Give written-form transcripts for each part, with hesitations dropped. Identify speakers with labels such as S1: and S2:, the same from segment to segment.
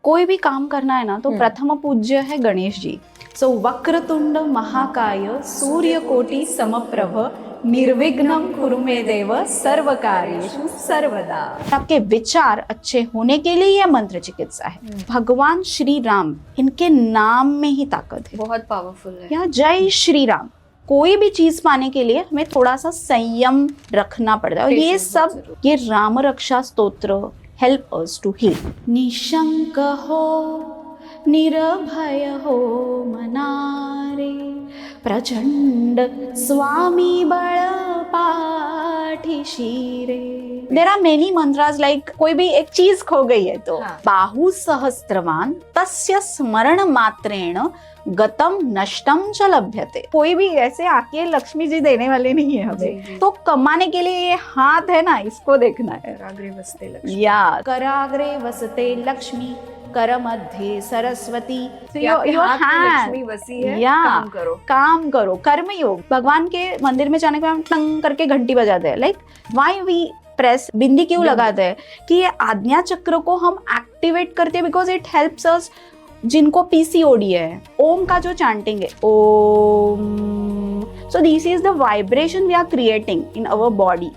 S1: कोई भी काम करना है ना तो प्रथम पूज्य है गणेश जी। सो वक्रतुंड महाकाय सूर्यकोटि समप्रभ निर्विघ्नं कुरु मे देव सर्व कार्येषु सर्वदा। आपके विचार अच्छे होने के लिए यह मंत्र चिकित्सा है। भगवान श्री राम, इनके नाम में ही ताकत है,
S2: बहुत पावरफुल है।
S1: या जय श्री राम। कोई भी चीज पाने के लिए हमें थोड़ा सा संयम रखना पड़ता है, और ये सब ये Ram Raksha Stotra help us to heal. निशंक हो निर्भय हो मनारे, प्रचंड स्वामी बळ पाठीशी रे। There are many mantras, like कोई भी एक चीज खो गई है तो बाहु सहस्त्रवान तस्य स्मरण मात्रेण गतम नष्टम च लभ्यते। कोई भी ऐसे आके लक्ष्मी जी देने वाले नहीं है हमें, तो कमाने के लिए ये हाथ है ना, इसको देखना है।
S2: कराग्रे वसते लक्ष्मी,
S1: या कराग्रे वसते लक्ष्मी, कर मध्ये सरस्वती।
S2: लक्ष्मी वसी है,
S1: काम करो कर्मयोग। भगवान के मंदिर में जाने के बाद हम टंग करके घंटी बजाते हैं, लाइक व्हाई वी प्रेस, बिंदी क्यों लगाते हैं कि ये आज्ञा चक्र को हम एक्टिवेट करते हैं, बिकॉज इट हेल्प्स अस। जिनको पीसीओडी है, ओम का जो चैंटिंग है Om, so this is the vibration we are creating in our body.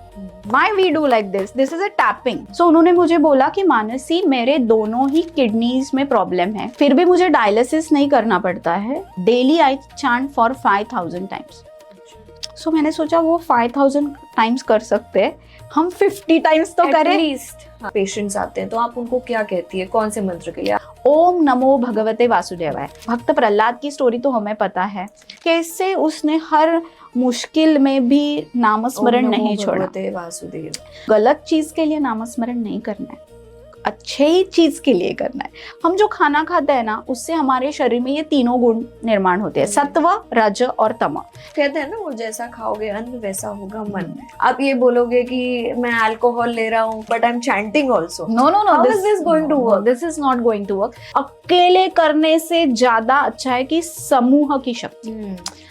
S1: Why we do like this? This is a tapping. So उन्होंने मुझे बोला कि मानसी, मेरे दोनों ही किडनीज में प्रॉब्लम है, फिर भी मुझे डायलिसिस नहीं करना पड़ता है। Daily I chant for 5000 times. So मैंने सोचा वो 5000 टाइम्स कर सकते हैं, हम 50 टाइम्स तो करें।
S2: पेशेंट्स आते हैं तो आप उनको क्या कहती है, कौन से मंत्र के लिए?
S1: ओम नमो भगवते वासुदेवाय। भक्त प्रहलाद की स्टोरी तो हमें पता है, कैसे उसने हर मुश्किल में भी नामस्मरण नहीं छोड़ा।
S2: वासुदेव।
S1: गलत चीज के लिए नामस्मरण नहीं करना है, अच्छे ही चीज के लिए करना है। हम जो खाना खाते हैं ना, उससे हमारे शरीर में ये तीनों गुण निर्माण होते हैं, सत्व, रज और तम।
S2: कहते हैं ना, वो जैसा खाओगे अन्न वैसा होगा मन। आप ये बोलोगे कि मैं अल्कोहल ले रहा हूँ but I am chanting also.
S1: No no no,
S2: this is going to work.
S1: This is not going to work. अकेले करने से ज्यादा अच्छा है कि समूह की शक्ति।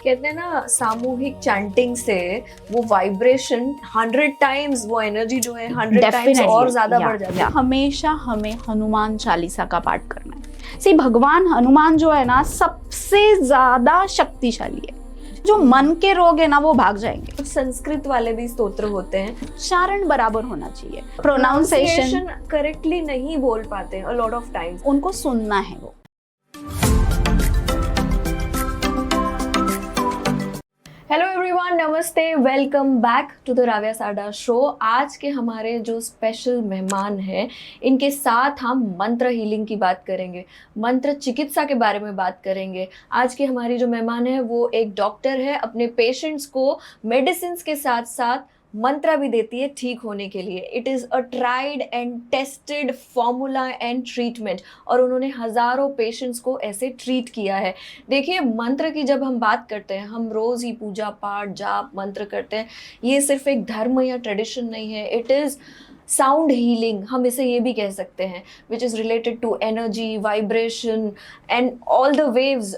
S2: कहते हैं ना, सामूहिक चैंटिंग से वो वाइब्रेशन 100 टाइम्स, वो एनर्जी जो है 100 टाइम्स और ज्यादा बढ़ जाती है।
S1: हमेशा हमें हनुमान चालीसा का पाठ करना है। सी भगवान हनुमान जो है ना, सबसे ज्यादा शक्तिशाली है। जो मन के रोग है ना, वो भाग जाएंगे।
S2: संस्कृत वाले भी स्तोत्र होते हैं,
S1: उच्चारण बराबर होना चाहिए, प्रोनाउंसिएशन
S2: करेक्टली नहीं बोल पाते अ लॉट ऑफ टाइम्स,
S1: उनको सुनना है वो।
S2: Hello everyone, namaste, welcome back to the Ravya Sada show. आज के हमारे जो स्पेशल मेहमान हैं, इनके साथ हम मंत्र हीलिंग की बात करेंगे, मंत्र चिकित्सा के बारे में बात करेंगे। आज की हमारी जो मेहमान है वो एक डॉक्टर है, अपने पेशेंट्स को मेडिसिन के साथ साथ मंत्र भी देती है ठीक होने के लिए। It is a tried and tested formula and treatment, और उन्होंने हज़ारों पेशेंट्स को ऐसे ट्रीट किया है। देखिए, मंत्र की जब हम बात करते हैं, हम रोज़ ही पूजा पाठ जाप मंत्र करते हैं। ये सिर्फ एक धर्म या ट्रेडिशन नहीं है, इट इज़ साउंड हीलिंग, हम इसे ये भी कह सकते हैं, which is related to energy, vibration and all the waves.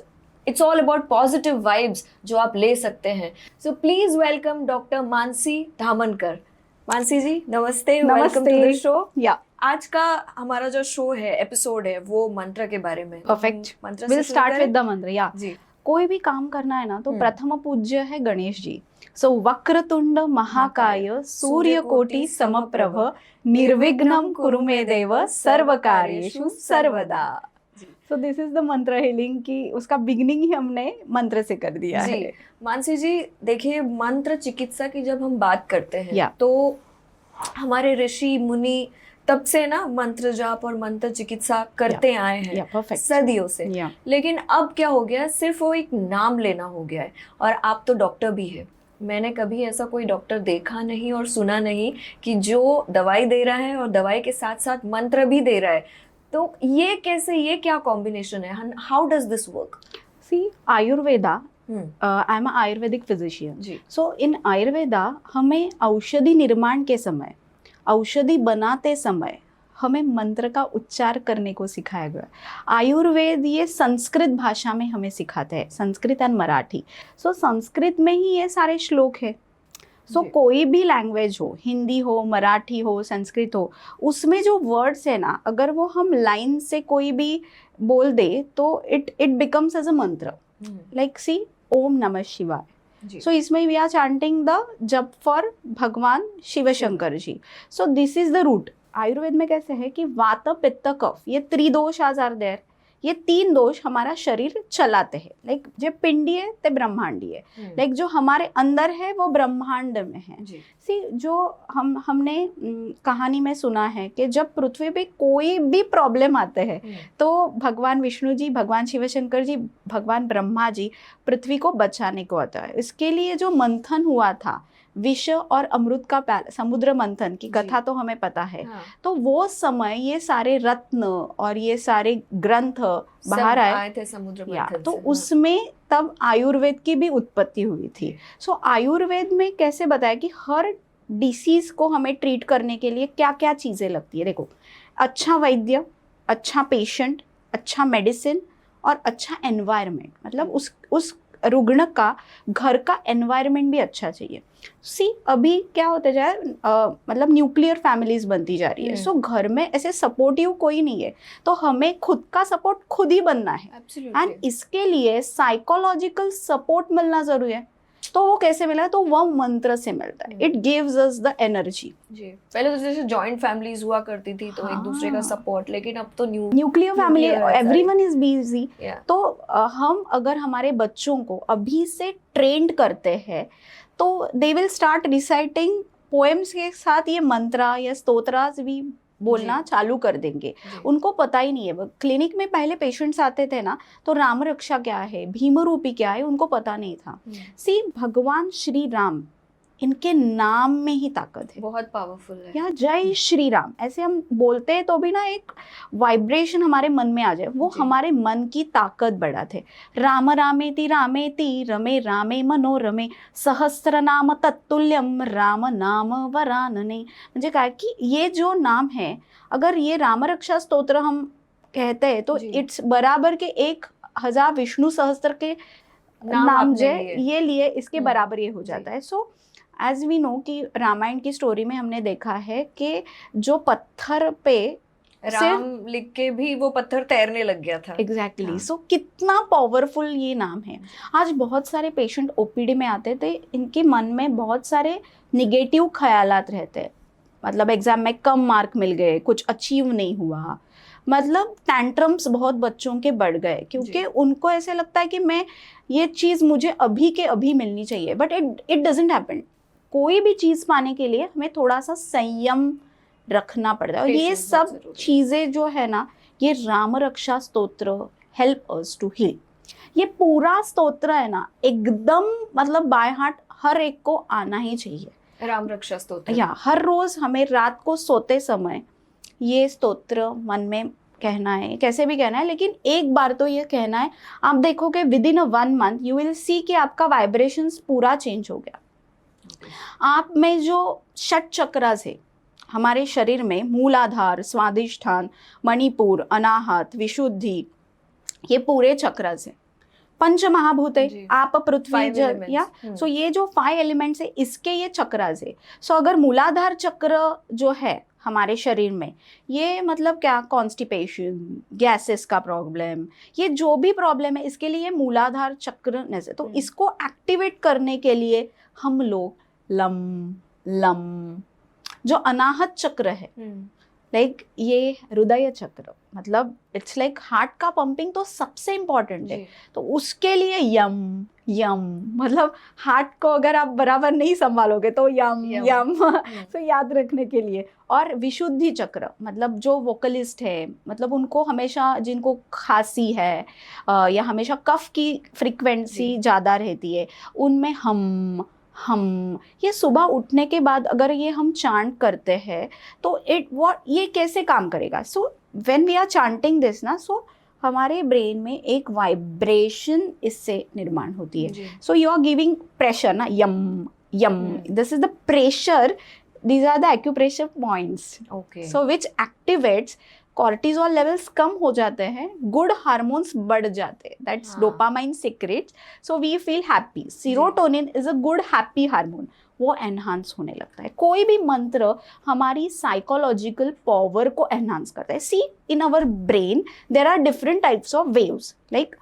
S2: It's all about positive vibes जो आप ले सकते हैं। So please welcome doctor Mansi Dhamankar. Mansi ji नमस्ते, वेलकम टू द शो।
S1: या
S2: आज का हमारा जो शो है, एपिसोड है, वो मंत्र के बारे में।
S1: परफेक्ट,
S2: मंत्र
S1: विल स्टार्ट विद द मंत्र। या
S2: जी,
S1: कोई भी काम करना है ना तो प्रथम पूज्य है गणेश जी। सो वक्रतुंड महाकाय सूर्यकोटि समप्रभ निर्विघ्नं कुरु मे देव सर्व कार्येषु सर्वदा। सो दिस इज द मंत्र हीलिंग की, उसका बिगिनिंग ही हमने मंत्र से कर दिया है।
S2: मानसी जी, देखिए, मंत्र चिकित्सा की जब हम बात करते हैं तो हमारे ऋषि मुनि तब से ना मंत्र जाप और मंत्र चिकित्सा करते आए हैं सदियों से। लेकिन अब क्या हो गया, सिर्फ वो एक नाम लेना हो गया है। और आप तो डॉक्टर भी है, मैंने कभी ऐसा कोई डॉक्टर देखा नहीं और सुना नहीं कि जो दवाई दे रहा है और दवाई के साथ साथ मंत्र भी दे रहा है। तो ये कैसे, ये क्या कॉम्बिनेशन है? How does this work?
S1: See, Ayurveda, I am Ayurvedic physician. So in Ayurveda हमें औषधि निर्माण के समय, औषधि बनाते समय हमें मंत्र का उच्चार करने को सिखाया गया। आयुर्वेद ये संस्कृत भाषा में हमें सिखाते हैं, संस्कृत एंड मराठी। सो संस्कृत में ही ये सारे श्लोक है। सो
S2: जी।
S1: कोई भी लैंग्वेज हो, हिंदी हो, मराठी हो, संस्कृत हो, उसमें जो वर्ड्स है ना, अगर वो हम लाइन से कोई भी बोल दे तो इट बिकम्स एज अ मंत्र. लाइक सी ओम नमः शिवाय.
S2: जी.
S1: सो इसमें we are chanting the jap for Bhagwan Shiv Shankar ji. So this is the root. Ayurved में कैसे है कि वात पित्त कफ, ये त्रिदोष आर देयर. ये तीन दोष हमारा शरीर चलाते हैं. लाइक जो पिंडी है ते ब्रह्मांडी है. लाइक जो हमारे अंदर है वो ब्रह्मांड में है.
S2: जी.
S1: सी जो हमने कहानी में सुना है कि जब पृथ्वी पे कोई भी प्रॉब्लम आते हैं तो भगवान विष्णु जी, भगवान शिव शंकर जी, भगवान ब्रह्मा जी पृथ्वी को बचाने को आता है. इसके लिए जो मंथन हुआ था, विष और अमृत का समुद्र मंथन की कथा तो हमें पता है.
S2: हाँ.
S1: तो वो समय ये सारे रत्न और ये सारे ग्रंथ बाहर आए
S2: थे समुद्र
S1: या
S2: मंथन
S1: तो
S2: से.
S1: उसमें तब आयुर्वेद की भी उत्पत्ति हुई थी. सो आयुर्वेद में कैसे बताया कि हर डिसीज को हमें ट्रीट करने के लिए क्या क्या चीजें लगती है. देखो, अच्छा वैद्य, अच्छा पेशेंट, अच्छा मेडिसिन और अच्छा एनवायरनमेंट. मतलब उस रुग्ण का घर का एनवायरनमेंट भी अच्छा चाहिए. सी अभी क्या होता जा रहा है, मतलब न्यूक्लियर फैमिलीज बनती जा रही है. सो घर में ऐसे सपोर्टिव कोई नहीं है, तो हमें खुद का सपोर्ट खुद ही बनना है. एंड इसके लिए साइकोलॉजिकल सपोर्ट मिलना जरूरी है. तो वो कैसे मिला है? तो वो मंत्र से मिलता है. It gives us the energy.
S2: जी. पहले तो जैसे जॉइंट फैमिलीज हुआ करती थी तो एक दूसरे का सपोर्ट, लेकिन अब तो
S1: nuclear family, everyone is busy.
S2: Yeah.
S1: तो हम अगर हमारे बच्चों को अभी से ट्रेंड करते हैं तो they will start reciting poems के साथ ये मंत्रा या स्तोत्रास भी बोलना चालू कर देंगे. उनको पता ही नहीं है. क्लिनिक में पहले पेशेंट्स आते थे ना, तो राम रक्षा क्या है, भीम रूपी क्या है, उनको पता नहीं था. सी भगवान श्री राम, इनके नाम में ही ताकत है.
S2: बहुत पावरफुल है.
S1: या जय श्री राम ऐसे हम बोलते हैं तो भी ना एक वाइब्रेशन हमारे मन में आ जाए, वो हमारे मन की ताकत बढ़ाते. राम रामेति रामेति रमे रामे मनोरमे सहस्र नाम तत्तुल्यम राम नाम वरानने. म्हणजे काय की ये जो नाम है, अगर ये राम रक्षा स्तोत्र हम कहते हैं तो इट्स बराबर के 1000 विष्णु सहस्त्र के नाम जो ये लिए इसके बराबर ये हो जाता है. सो एज वी नो कि रामायण की स्टोरी में हमने देखा है कि जो पत्थर पे
S2: राम लिख के भी वो पत्थर तैरने लग गया था.
S1: एग्जैक्टली. सो कितना पावरफुल ये नाम है. आज बहुत सारे पेशेंट ओपीडी में आते थे, इनके मन में बहुत सारे निगेटिव ख्यालात रहते हैं. मतलब एग्जाम में कम मार्क मिल गए, कुछ अचीव नहीं हुआ, मतलब टैंट्रम्स बहुत बच्चों के बढ़ गए, क्योंकि उनको ऐसे लगता है कि मैं ये चीज़ मुझे अभी के अभी मिलनी चाहिए. But it doesn't happen. कोई भी चीज़ पाने के लिए हमें थोड़ा सा संयम रखना पड़ता है. और ये सब चीज़ें जो है ना, ये Ram Raksha Stotra help us to heal. ये पूरा स्तोत्र है ना, एकदम मतलब बाय हार्ट हर एक को आना ही चाहिए.
S2: राम रक्षा स्तोत्र
S1: या हर रोज हमें रात को सोते समय ये स्तोत्र मन में कहना है, कैसे भी कहना है, लेकिन एक बार तो ये कहना है. आप देखोगे with in 1 month you will see कि आपका वाइब्रेशंस पूरा चेंज हो गया. आप में जो 6 चक्रास है हमारे शरीर में, मूलाधार, स्वादिष्ठान, मणिपुर, अनाहत, विशुद्धि, ये पूरे चक्रास है. पंच महाभूत है, आप पृथ्वी जल या सो ये जो 5 एलिमेंट्स है इसके ये चक्रास है. सो अगर मूलाधार चक्र जो है हमारे शरीर में, ये मतलब क्या, कॉन्स्टिपेशन, गैसेस का प्रॉब्लम, ये जो भी प्रॉब्लम है इसके लिए मूलाधार चक्र नजर. तो इसको एक्टिवेट करने के लिए हम लोग लम लम, जो अनाहत चक्र है, लाइक ये हृदय चक्र, मतलब इट्स लाइक हार्ट का पंपिंग तो सबसे इम्पोर्टेंट है. तो उसके लिए यम यम, मतलब हार्ट को अगर आप बराबर नहीं संभालोगे तो यम यम तो याद रखने के लिए. और विशुद्धि चक्र, मतलब जो वोकलिस्ट है, मतलब उनको हमेशा, जिनको खांसी है या हमेशा कफ की फ्रीक्वेंसी ज़्यादा रहती है, उनमें हम, ये सुबह उठने के बाद अगर ये हम चांट करते हैं तो ये कैसे काम करेगा. So when we are chanting this ना, सो हमारे ब्रेन में एक वाइब्रेशन इससे निर्माण होती है. So you are giving pressure ना, yum yum, this is the pressure, these are the acupressure points.
S2: Okay.
S1: So which activates cortisol levels कम हो जाते हैं, गुड हार्मोन्स बढ़ जाते हैं, दैट्स
S2: हाँ।
S1: Dopamine secrets, so we feel happy. Serotonin is a good happy hormone, वो enhance होने लगता है. कोई भी मंत्र हमारी साइकोलॉजिकल पावर को एनहांस करता है. See, in our brain there are different types of waves. Like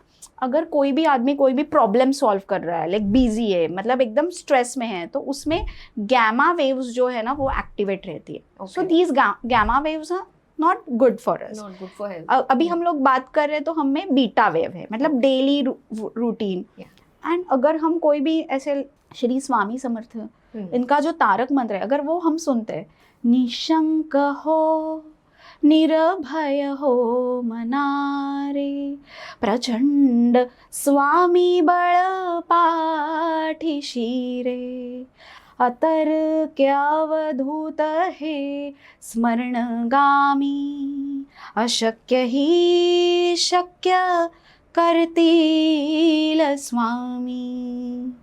S1: अगर कोई भी आदमी कोई भी प्रॉब्लम सॉल्व कर रहा है, लाइक बिजी है, मतलब एकदम स्ट्रेस में है, तो उसमें गैमा वेव्स जो है ना वो एक्टिवेट रहती है. So these gamma waves are not good for us.
S2: Not good for health.
S1: अभी हम लोग बात कर रहे हैं तो हमें बीटा वेव है, मतलब डेली रूटीन. एंड अगर हम कोई भी ऐसे श्री स्वामी समर्थ इनका जो तारक मंत्र है, अगर वो हम सुनते हैं, निशंक हो निरभय हो मनारे, प्रचंड स्वामी बळ पाठीशी रे, अतर्क्यावधूत हे स्मरणगामी, अशक्य ही शक्य करतील स्वामी.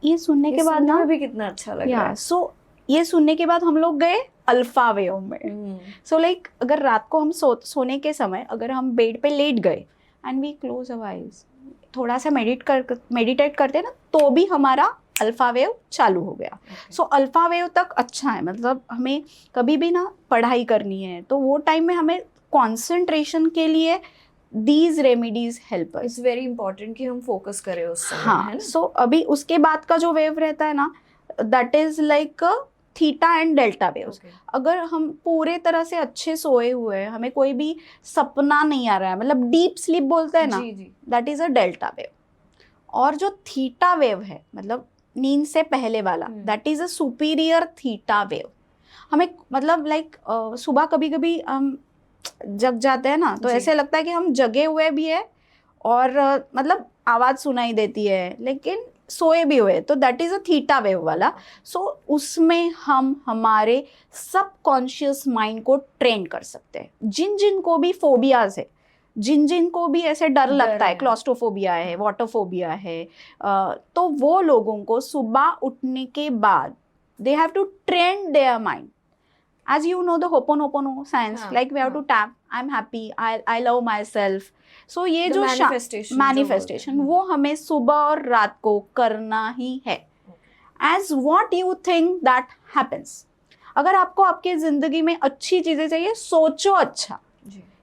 S1: ये सुनने के बाद ना
S2: भी कितना अच्छा लग रहा है.
S1: सो ये सुनने के बाद हम लोग गए अल्फा वेव में. सो लाइक अगर रात को हम सोने के समय अगर हम बेड पे लेट गए and we close our eyes, थोड़ा सा मेडिटेट करते हैं ना, तो भी हमारा अल्फा वेव चालू हो गया. सो अल्फा वेव तक अच्छा है. मतलब हमें कभी भी ना पढ़ाई करनी है तो वो टाइम में हमें कॉन्सेंट्रेशन के लिए these remedies help us.
S2: It's very important कि हम फोकस करें उस समय.
S1: हाँ. So अभी उसके बाद का जो वेव रहता है ना, that is like theta and delta waves. अगर हम पूरे तरह से अच्छे सोए हुए हैं, हमें कोई भी सपना नहीं आ रहा है, मतलब डीप स्लीप बोलते हैं ना, that is a delta wave. और जो थीटा वेव है, मतलब नींद से पहले वाला, that is a superior theta wave. हमें मतलब लाइक सुबह कभी कभी हम जग जाते हैं ना, तो ऐसे लगता है कि हम जगे हुए भी है और मतलब आवाज सुनाई देती है, लेकिन सोए भी हुए, तो that is a theta wave वाला. सो उसमें हम हमारे सबकॉन्शियस माइंड को ट्रेन कर सकते हैं. जिन जिन को भी फोबियाज है, जिन जिन को भी ऐसे डर लगता है, क्लॉस्ट्रोफोबिया है, वाटरफोबिया है, तो वो लोगों को सुबह उठने के बाद they have to train their mind. As you know the Ho'oponopono science, like we have to tap, I'm happy, I love myself. So ये जो manifestation वो हमें सुबह और रात को करना ही है. As what you think that happens. अगर आपको आपके जिंदगी में अच्छी चीजें चाहिए, सोचो अच्छा.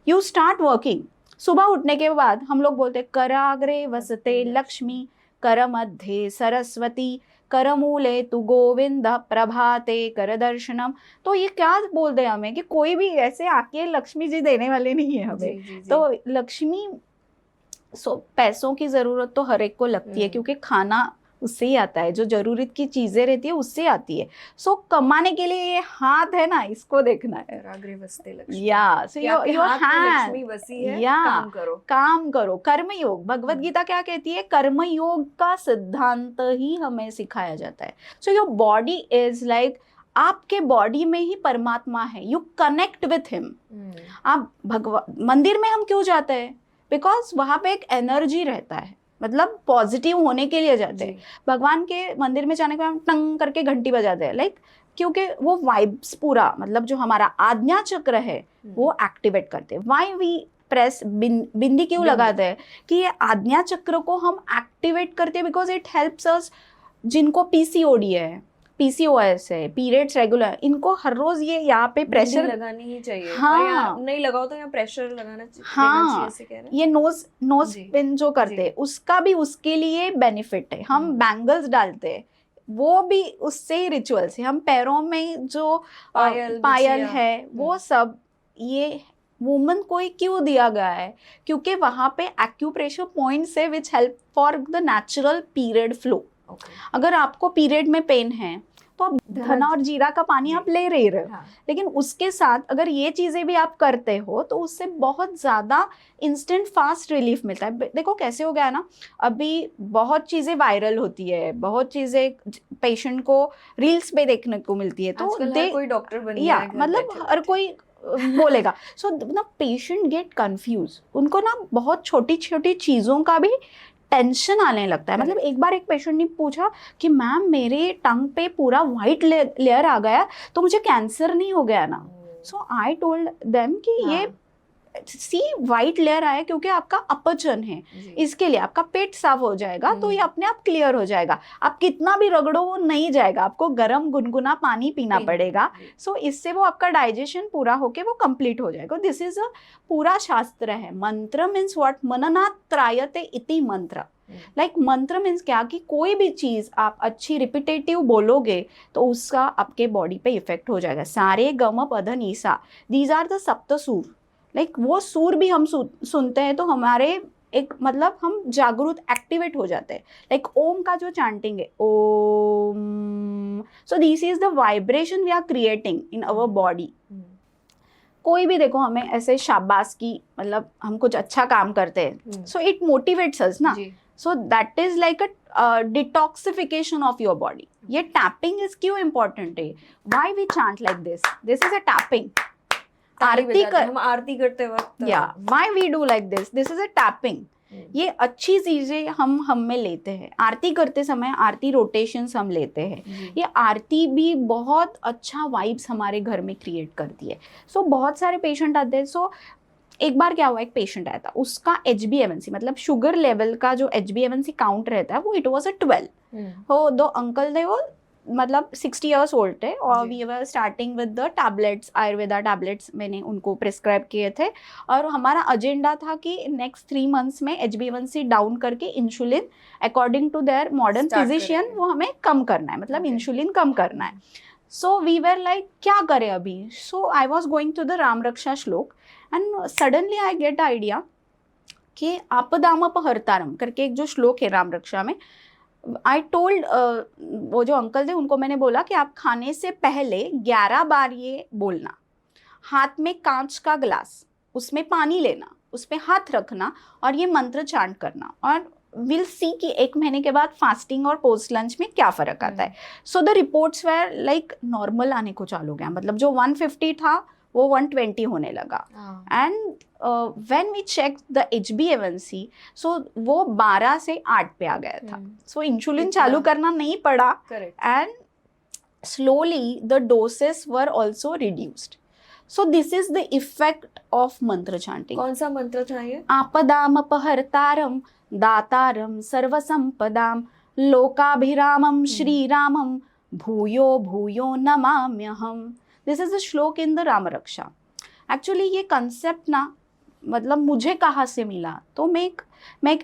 S1: You start working. सुबह उठने के बाद हम लोग बोलते कराग्रे वसते लक्ष्मी, कर मध्ये सरस्वती, करमूले तु गोविंद, प्रभाते कर दर्शनम. तो ये क्या बोल दे हमें कि कोई भी ऐसे आके लक्ष्मी जी देने वाले नहीं है हमें. जी. तो लक्ष्मी, पैसों की जरूरत तो हर एक को लगती है, क्योंकि खाना उससे ही आता है, जो जरूरत की चीजें रहती है उससे आती है. सो कमाने के लिए ये हाथ है ना, इसको देखना है. काम करो. कर्मयोग, भगवत गीता क्या कहती है, कर्मयोग का सिद्धांत ही हमें सिखाया जाता है. So your body is like, आपके बॉडी में ही परमात्मा है. You connect with him. आप मंदिर में हम क्यों जाते हैं? बिकॉज वहां पे एक एनर्जी रहता है, मतलब पॉजिटिव होने के लिए जाते हैं. भगवान के मंदिर में जाने के बाद हम टंग करके घंटी बजाते हैं, लाइक क्योंकि वो वाइब्स पूरा, मतलब जो हमारा आज्ञा चक्र है वो एक्टिवेट करते हैं. वाई वी प्रेस बिंदी क्यों लगाते हैं? कि ये आज्ञा चक्र को हम एक्टिवेट करते हैं, बिकॉज इट हेल्प्स अस. जिनको पीसीओडी है, पीसीओएस है, पीरियड्स रेगुलर, इनको हर रोज ये यहाँ पे प्रेशर
S2: लगानी ही चाहिए.
S1: हाँ,
S2: नहीं लगाओ तो यहाँ प्रेशर लगाना चाहिए.
S1: हाँ, ये नोज पिन जो करते हैं उसका भी उसके लिए बेनिफिट है. हम बैंगल्स डालते हैं, वो भी उससे ही रिचुअल्स है. हम पैरों में जो पायल है, वो सब ये वुमन को ही क्यों दिया गया है? क्योंकि वहां पे एक्यूप्रेशर पॉइंट्स है which help for the natural period flow. अगर आपको पीरियड में पेन है तो आप धना और जीरा का पानी आप ले रहे हो, लेकिन उसके साथ अगर ये चीजें भी आप करते हो तो उससे बहुत ज्यादा इंस्टेंट फास्ट रिलीफ मिलता है. देखो कैसे हो गया ना, अभी बहुत चीजें वायरल होती है, बहुत चीजें पेशेंट को रील्स पे देखने को मिलती है, तो
S2: कोई डॉक्टर बन गया है,
S1: मतलब हर कोई बोलेगा. सो ना पेशेंट गेट कंफ्यूज, उनको ना बहुत छोटी छोटी चीजों का भी टेंशन आने लगता है. मतलब एक बार एक पेशेंट ने पूछा कि मैम मेरे टंग पे पूरा व्हाइट लेयर आ गया, तो मुझे कैंसर नहीं हो गया ना? सो आई टोल्ड देम कि ये सी वाइट लेयर आया क्योंकि आपका अपचन है, इसके लिए आपका पेट साफ हो जाएगा तो ये अपने आप क्लियर हो जाएगा। आप कितना भी रगड़ो वो नहीं जाएगा, आपको गर्म गुनगुना पानी पीना पड़ेगा। सो इससे वो आपका डाइजेशन पूरा होके वो कंप्लीट हो जाएगा। दिस इज अ पूरा शास्त्र है। मंत्र मीन्स व्हाट, मननात् त्रायते इति मंत्र। लाइक मंत्र मीन्स क्या कि कोई भी चीज आप अच्छी रिपीटेटिव बोलोगे तो उसका आपके बॉडी पे इफेक्ट हो जाएगा। सारे गम पध निसा, दीज आर द सप्त सूर। लाइक वो सूर भी हम सुनते हैं तो हमारे एक मतलब हम जागरूक एक्टिवेट हो जाते हैं। लाइक ओम का जो चैंटिंग है Om, so this is the vibration we are creating in our body. कोई भी देखो हमें ऐसे शाबाश की मतलब हम कुछ अच्छा काम करते हैं सो इट मोटिवेट्स अस ना। So that is like a detoxification of your body. ये टैपिंग इज क्यों इम्पोर्टेंट है? Why we chant like this? This is a tapping. Aarti हम आरती करते वक्त why we do like this? This is a tapping. ये अच्छी चीजें हम में लेते हैं। आरती करते समय आरती रोटेशंस हम लेते हैं। ये आरती भी बहुत अच्छा वाइब्स हमारे घर में क्रिएट करती है। सो बहुत सारे पेशेंट आते हैं। सो एक बार क्या हुआ, एक पेशेंट आया था, उसका HbA1c मतलब शुगर लेवल का जो HbA1c काउंट रहता है वो इट वाज अ 12। वो दो अंकल थे, वो मतलब 60 ईयर्स ओल्ड थे और we were starting with the tablets, Ayurveda tablets मैंने उनको प्रिस्क्राइब किए थे। और हमारा एजेंडा था कि नेक्स्ट 3 मंथ्स में HbA1c डाउन करके insulin according to their modern physician वो हमें कम करना है, मतलब इंसुलिन कम करना है। सो वी वर लाइक क्या करें अभी? So I was going to the Ram Raksha Shlok and suddenly I get idea कि आपदामपहर्तारम करके एक जो श्लोक है राम रक्षा में। आई टोल्ड वो जो अंकल थे उनको मैंने बोला कि आप खाने से पहले 11 बार ये बोलना। हाथ में कांच का ग्लास, उसमें पानी लेना, उस पर हाथ रखना और ये मंत्र चांट करना। और विल सी कि 1 महीने के बाद फास्टिंग और पोस्ट लंच में क्या फर्क आता है। So the reports were like normal आने को चालू गया, मतलब जो 150 था वो 120 होने लगा। And when we check the HbA1c so वो 12 से 8 पे आ गया था। सो इंसुलिन चालू करना नहीं पड़ा and slowly the doses were also reduced. So this is the effect of मंत्र चांटिंग।
S2: कौन सा मंत्र था ये?
S1: आपदामपहर्तारम दातारम सर्वसंपदाम लोकाभिरामम श्रीरामम भूयो भूयो नमाम्यहम। दिस इज अ श्लोक in the Ram Raksha. Actually ये कंसेप्ट ना मतलब मुझे कहाँ से मिला, तो मैं एक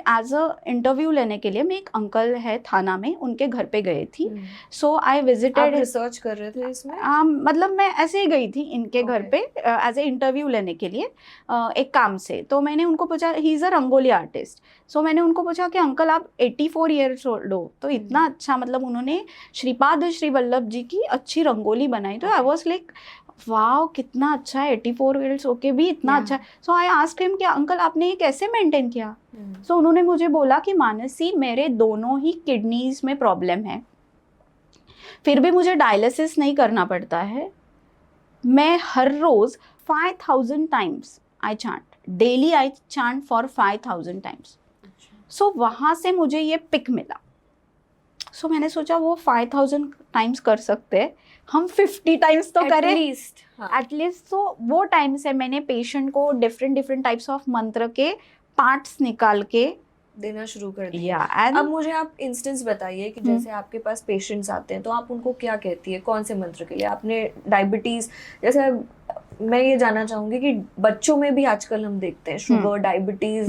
S1: एज अ इंटरव्यू लेने के लिए मैं एक अंकल है थाना में, उनके घर पे गई थी। सो आई विजिटेड।
S2: रिसर्च कर रहे थे इसमें?
S1: मतलब मैं ऐसे ही गई थी इनके घर पे एज ए इंटरव्यू लेने के लिए एक काम से। तो मैंने उनको पूछा, he is a rangoli artist. सो मैंने उनको पूछा कि अंकल आप 84 ईयर्स ओल्ड हो तो इतना अच्छा, मतलब उन्होंने श्रीपाद श्री वल्लभ जी की अच्छी रंगोली बनाई। तो आई वॉज लाइक वाओ कितना अच्छा है, 84 ईयर्स होके भी इतना अच्छा है। सो आई आस्क्ड हिम कि अंकल आपने ये कैसे मेंटेन किया? सो उन्होंने मुझे बोला कि मानसी मेरे दोनों ही किडनीज में प्रॉब्लम है, फिर भी मुझे डायलिसिस नहीं करना पड़ता है। मैं हर रोज 5000 times I chant, daily I chant for 5000 times. So वहाँ से मुझे ये पिक मिला। सो मैंने सोचा वो 5000 टाइम्स कर सकते हैं, हम 50 टाइम्स तो करें एटलीस्ट। तो वो टाइम से मैंने पेशेंट को डिफरेंट टाइप्स ऑफ मंत्र के पार्ट्स निकाल के
S2: देना शुरू कर दिया। अब मुझे आप इंस्टेंस बताइए कि जैसे आपके पास पेशेंट्स आते हैं तो आप उनको क्या कहती है, कौन से मंत्र के लिए? आपने डायबिटीज, जैसे मैं ये जानना चाहूंगी कि बच्चों में भी आजकल हम देखते हैं शुगर, डायबिटीज,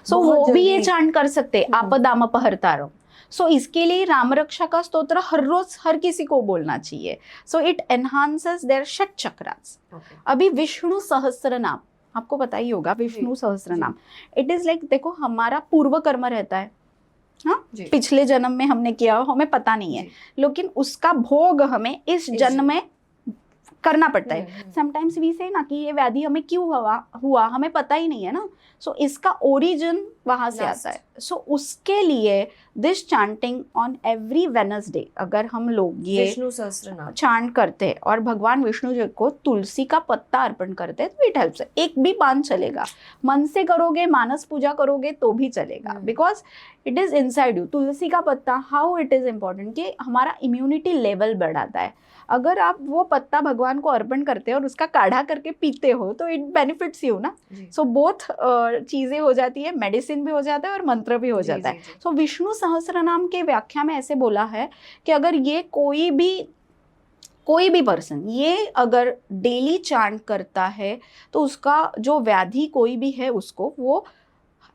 S1: सो वो भी ये चांट कर सकते हैं आपदामपहर्तारम। सो इसके लिए राम रक्षा का स्तोत्र हर रोज हर किसी को बोलना चाहिए। सो इट एनहांसेस देयर षट चक्रास। अभी विष्णु सहस्त्र नाम आपको पता ही होगा, विष्णु सहस्त्र नाम। इट इज लाइक देखो हमारा पूर्व कर्म रहता है, हाँ पिछले जन्म में हमने किया हमें पता नहीं है, लेकिन उसका भोग हमें इस जन्म में करना पड़ता है। समटाइम्स वी से ना कि ये व्याधि हमें क्यों हुआ हमें पता ही नहीं है ना। सो इसका ओरिजिन वहां से आता है। सो उसके लिए this chanting on every Wednesday अगर हम लोग ये
S2: विष्णु सहस्त्रनाम
S1: चांट करते हैं और भगवान विष्णु जी को तुलसी का पत्ता अर्पण करते हैं तो इट हेल्प्स। एक भी पान चलेगा, मन से करोगे, मानस पूजा करोगे तो भी चलेगा, because it is inside you. Tulsi का पत्ता हाउ इट इज इम्पोर्टेंट कि हमारा इम्यूनिटी लेवल बढ़ाता है। अगर आप वो पत्ता भगवान को अर्पण करते हो और उसका काढ़ा करके पीते हो तो इट बेनिफिट्स यू ना.
S2: जी।
S1: सो बोथ चीजें हो जाती है, मेडिसिन भी हो जाता है और मंत्र भी हो
S2: जी,
S1: जाता
S2: जी,
S1: है.
S2: जी।
S1: सो विष्णु सहस्त्रनाम के व्याख्या में ऐसे बोला है कि अगर ये कोई भी पर्सन ये अगर डेली चांट करता है तो उसका जो व्याधि कोई भी है उसको वो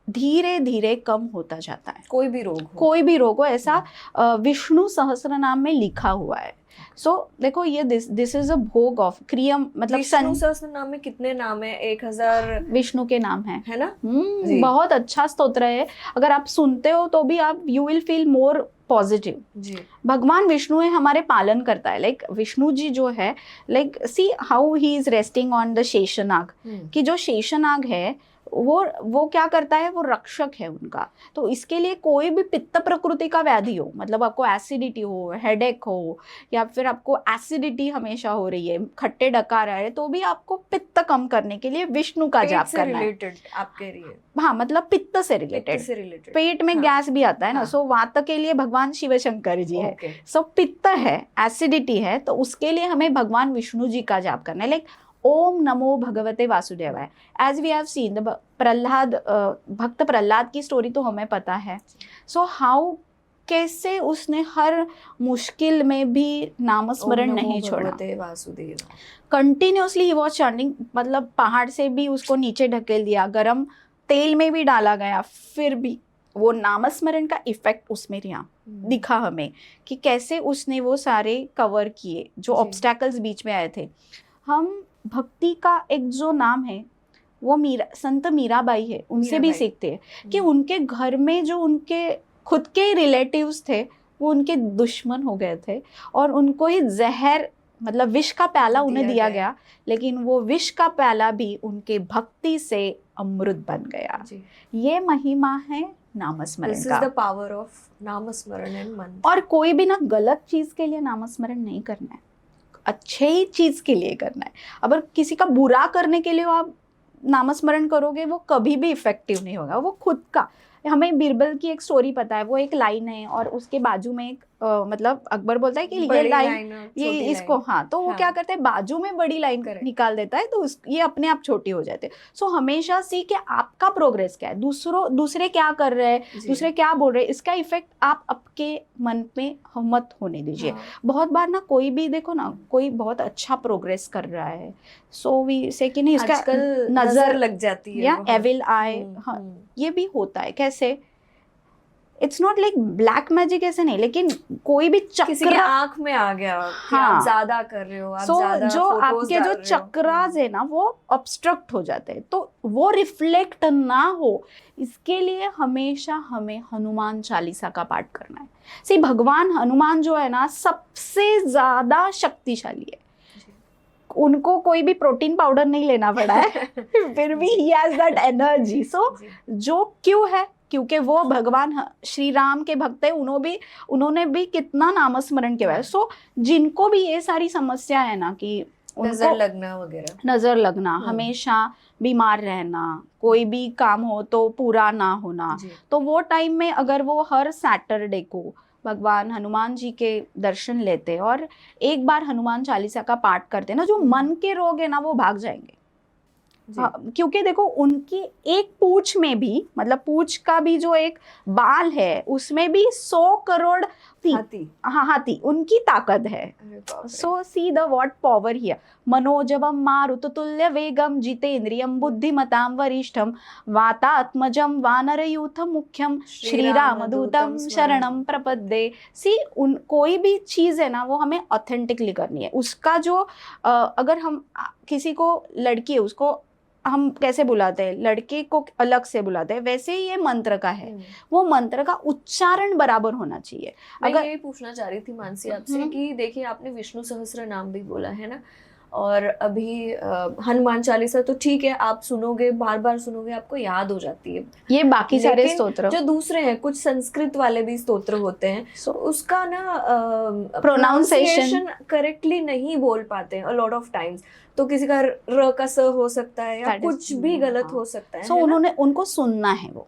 S1: धीरे धीरे कम होता जाता है.
S2: कोई भी रोग हो,
S1: कोई भी रोग हो, ऐसा विष्णु सहस्त्रनाम में लिखा हुआ है. सो देखो ये दिस इज अ भोग ऑफ क्रियम, मतलब
S2: विष्णु सहस्त्र नाम में कितने नाम है? 1000
S1: विष्णु के नाम है
S2: ना? जी।
S1: बहुत अच्छा स्तोत्र है. अगर आप सुनते हो तो भी आप you will feel more positive.
S2: जी।
S1: भगवान विष्णु है, हमारे पालन करता है. लाइक विष्णु जी जो है, like see how he is resting on the Sheshnag. कि जो शेषनाग है वो क्या करता है, वो रक्षक है उनका. तो इसके लिए कोई भी पित्त प्रकृति का व्याधि हो, मतलब आपको एसिडिटी हो, हेडेक हो, या फिर आपको एसिडिटी हमेशा हो रही है, खट्टे डकार आ रहे हैं, तो भी आपको पित्त कम करने के लिए विष्णु का जाप करना है.
S2: रिलेटेड आप कह रही है?
S1: हाँ, मतलब पित्त से
S2: पित्त
S1: रिलेटेड.
S2: से रिलेटेड
S1: पेट में
S2: हाँ.
S1: गैस भी आता है ना.
S2: हाँ.
S1: सो वात के लिए भगवान शिव शंकर जी है.
S2: ओके।
S1: सो पित्त है, एसिडिटी है, तो उसके लिए हमें भगवान विष्णु जी का जाप करना है. लाइक ओम नमो भगवते वासुदेवाय. As we have seen the Prahlad, भक्त प्रहलाद की स्टोरी तो हमें पता है. सो हाउ कैसे उसने हर मुश्किल में भी नामस्मरण नहीं छोड़ा.
S2: Vasudev
S1: continuously he was chanting. मतलब पहाड़ से भी उसको नीचे ढकेल दिया, गरम तेल में भी डाला गया, फिर भी वो नामस्मरण का इफेक्ट उसमें रहा. दिखा हमें कि कैसे उसने वो सारे कवर किए जो
S2: जी।
S1: ऑब्स्टैकल्स बीच में आए थे. हम भक्ति का एक जो नाम है वो संत मीराबाई है, उनसे भी
S2: मीराबाई।
S1: सीखते हैं कि उनके घर में जो उनके खुद के रिलेटिव्स थे वो उनके दुश्मन हो गए थे और उनको ही जहर, मतलब विष का प्याला उन्हें दिया गया, लेकिन वो विष का प्याला भी उनके भक्ति से अमृत बन गया.
S2: जी।
S1: ये महिमा है नामस्मरण
S2: दिस
S1: का.
S2: इज द पावर ऑफ नामस्मरण एंड मंत्र.
S1: और कोई भी ना गलत चीज के लिए नामस्मरण नहीं करना है, अच्छे ही चीज के लिए करना है. अगर किसी का बुरा करने के लिए आप नामस्मरण करोगे वो कभी भी इफेक्टिव नहीं होगा. वो खुद का, हमें बीरबल की एक स्टोरी पता है. वो एक लाइन है और उसके बाजू में एक मतलब अकबर बोलता है कि ये लाइन ये इसको, हाँ, तो वो
S2: हाँ.
S1: क्या करते हैं, बाजू में बड़ी लाइन निकाल देता है तो ये अपने आप छोटी हो जाते हैं. सो हमेशा सी कि आपका प्रोग्रेस क्या है, दूसरे क्या कर रहे हैं, दूसरे क्या बोल रहे हैं, इसका इफेक्ट आप आपके मन में मत होने दीजिए.
S2: हाँ.
S1: बहुत बार ना कोई भी देखो ना, कोई बहुत अच्छा प्रोग्रेस कर रहा है, सो वी से कि नहीं इसका
S2: नजर लग जाती है
S1: या एविल आई. हाँ, ये भी होता है. कैसे, it's not like black magic ऐसे नहीं, लेकिन कोई भी
S2: किसी के
S1: चक्र
S2: आंख में आ गया कि
S1: हाँ.
S2: आप ज्यादा कर रहे हो, आप
S1: So,
S2: ज्यादा
S1: जो
S2: photos
S1: आपके
S2: डाल
S1: जो
S2: रहे हो.
S1: चक्रास है ना वो ऑब्स्ट्रक्ट हो जाते हैं, तो वो रिफ्लेक्ट ना हो इसके लिए हमेशा हमें हनुमान चालीसा का पाठ करना है. सी भगवान हनुमान जो है ना सबसे ज्यादा शक्तिशाली है. उनको कोई भी प्रोटीन पाउडर नहीं लेना पड़ा है फिर भी ही हैज दैट एनर्जी. सो जो क्यों है, क्योंकि वो भगवान श्री राम के भक्त है. उन्होंने भी कितना नामस्मरण किया है. सो जिनको भी ये सारी समस्या है ना कि
S2: नजर लगना वगैरह,
S1: नजर लगना, हमेशा बीमार रहना, कोई भी काम हो तो पूरा ना होना, तो वो टाइम में अगर वो हर सैटरडे को भगवान हनुमान जी के दर्शन लेते और एक बार हनुमान चालीसा का पाठ करते ना, जो मन के रोग है ना वो भाग जाएंगे. क्योंकि देखो उनकी एक पूंछ में भी, मतलब पूंछ का भी जो एक बाल है उसमें भी 100 करोड़ हाथी उनकी ताकत है. So see the what power here. मनोजवम मारुततुल्य वेगम जितेन्द्रियम बुद्धिमतां वरिष्ठम वातात्मजम वानरयूथम मुख्यम श्रीरामदूतम शरणम प्रपद्ये. सी कोई भी चीज है ना वो हमें ऑथेंटिकली करनी है. उसका जो अगर हम किसी को, लड़की है उसको हम कैसे बुलाते हैं, लड़के को अलग से बुलाते हैं, वैसे ही ये मंत्र का है. वो मंत्र का उच्चारण बराबर होना चाहिए.
S2: अगर ये पूछना चाह रही थी मानसी आपसे कि देखिए आपने विष्णु सहस्त्र नाम भी बोला है ना, और अभी हनुमान चालीसा तो ठीक है, आप सुनोगे, बार बार सुनोगे, आपको याद हो जाती है. ये
S1: बाकी सारे स्तोत्र
S2: जो दूसरे हैं, कुछ संस्कृत वाले भी स्तोत्र होते हैं, उसका ना
S1: प्रोनाउंसिएशन
S2: करेक्टली नहीं बोल पाते हैं अ लॉट ऑफ टाइम्स. तो किसी का र का स हो सकता है या कुछ भी गलत हो सकता है.
S1: सो उनको सुनना है. वो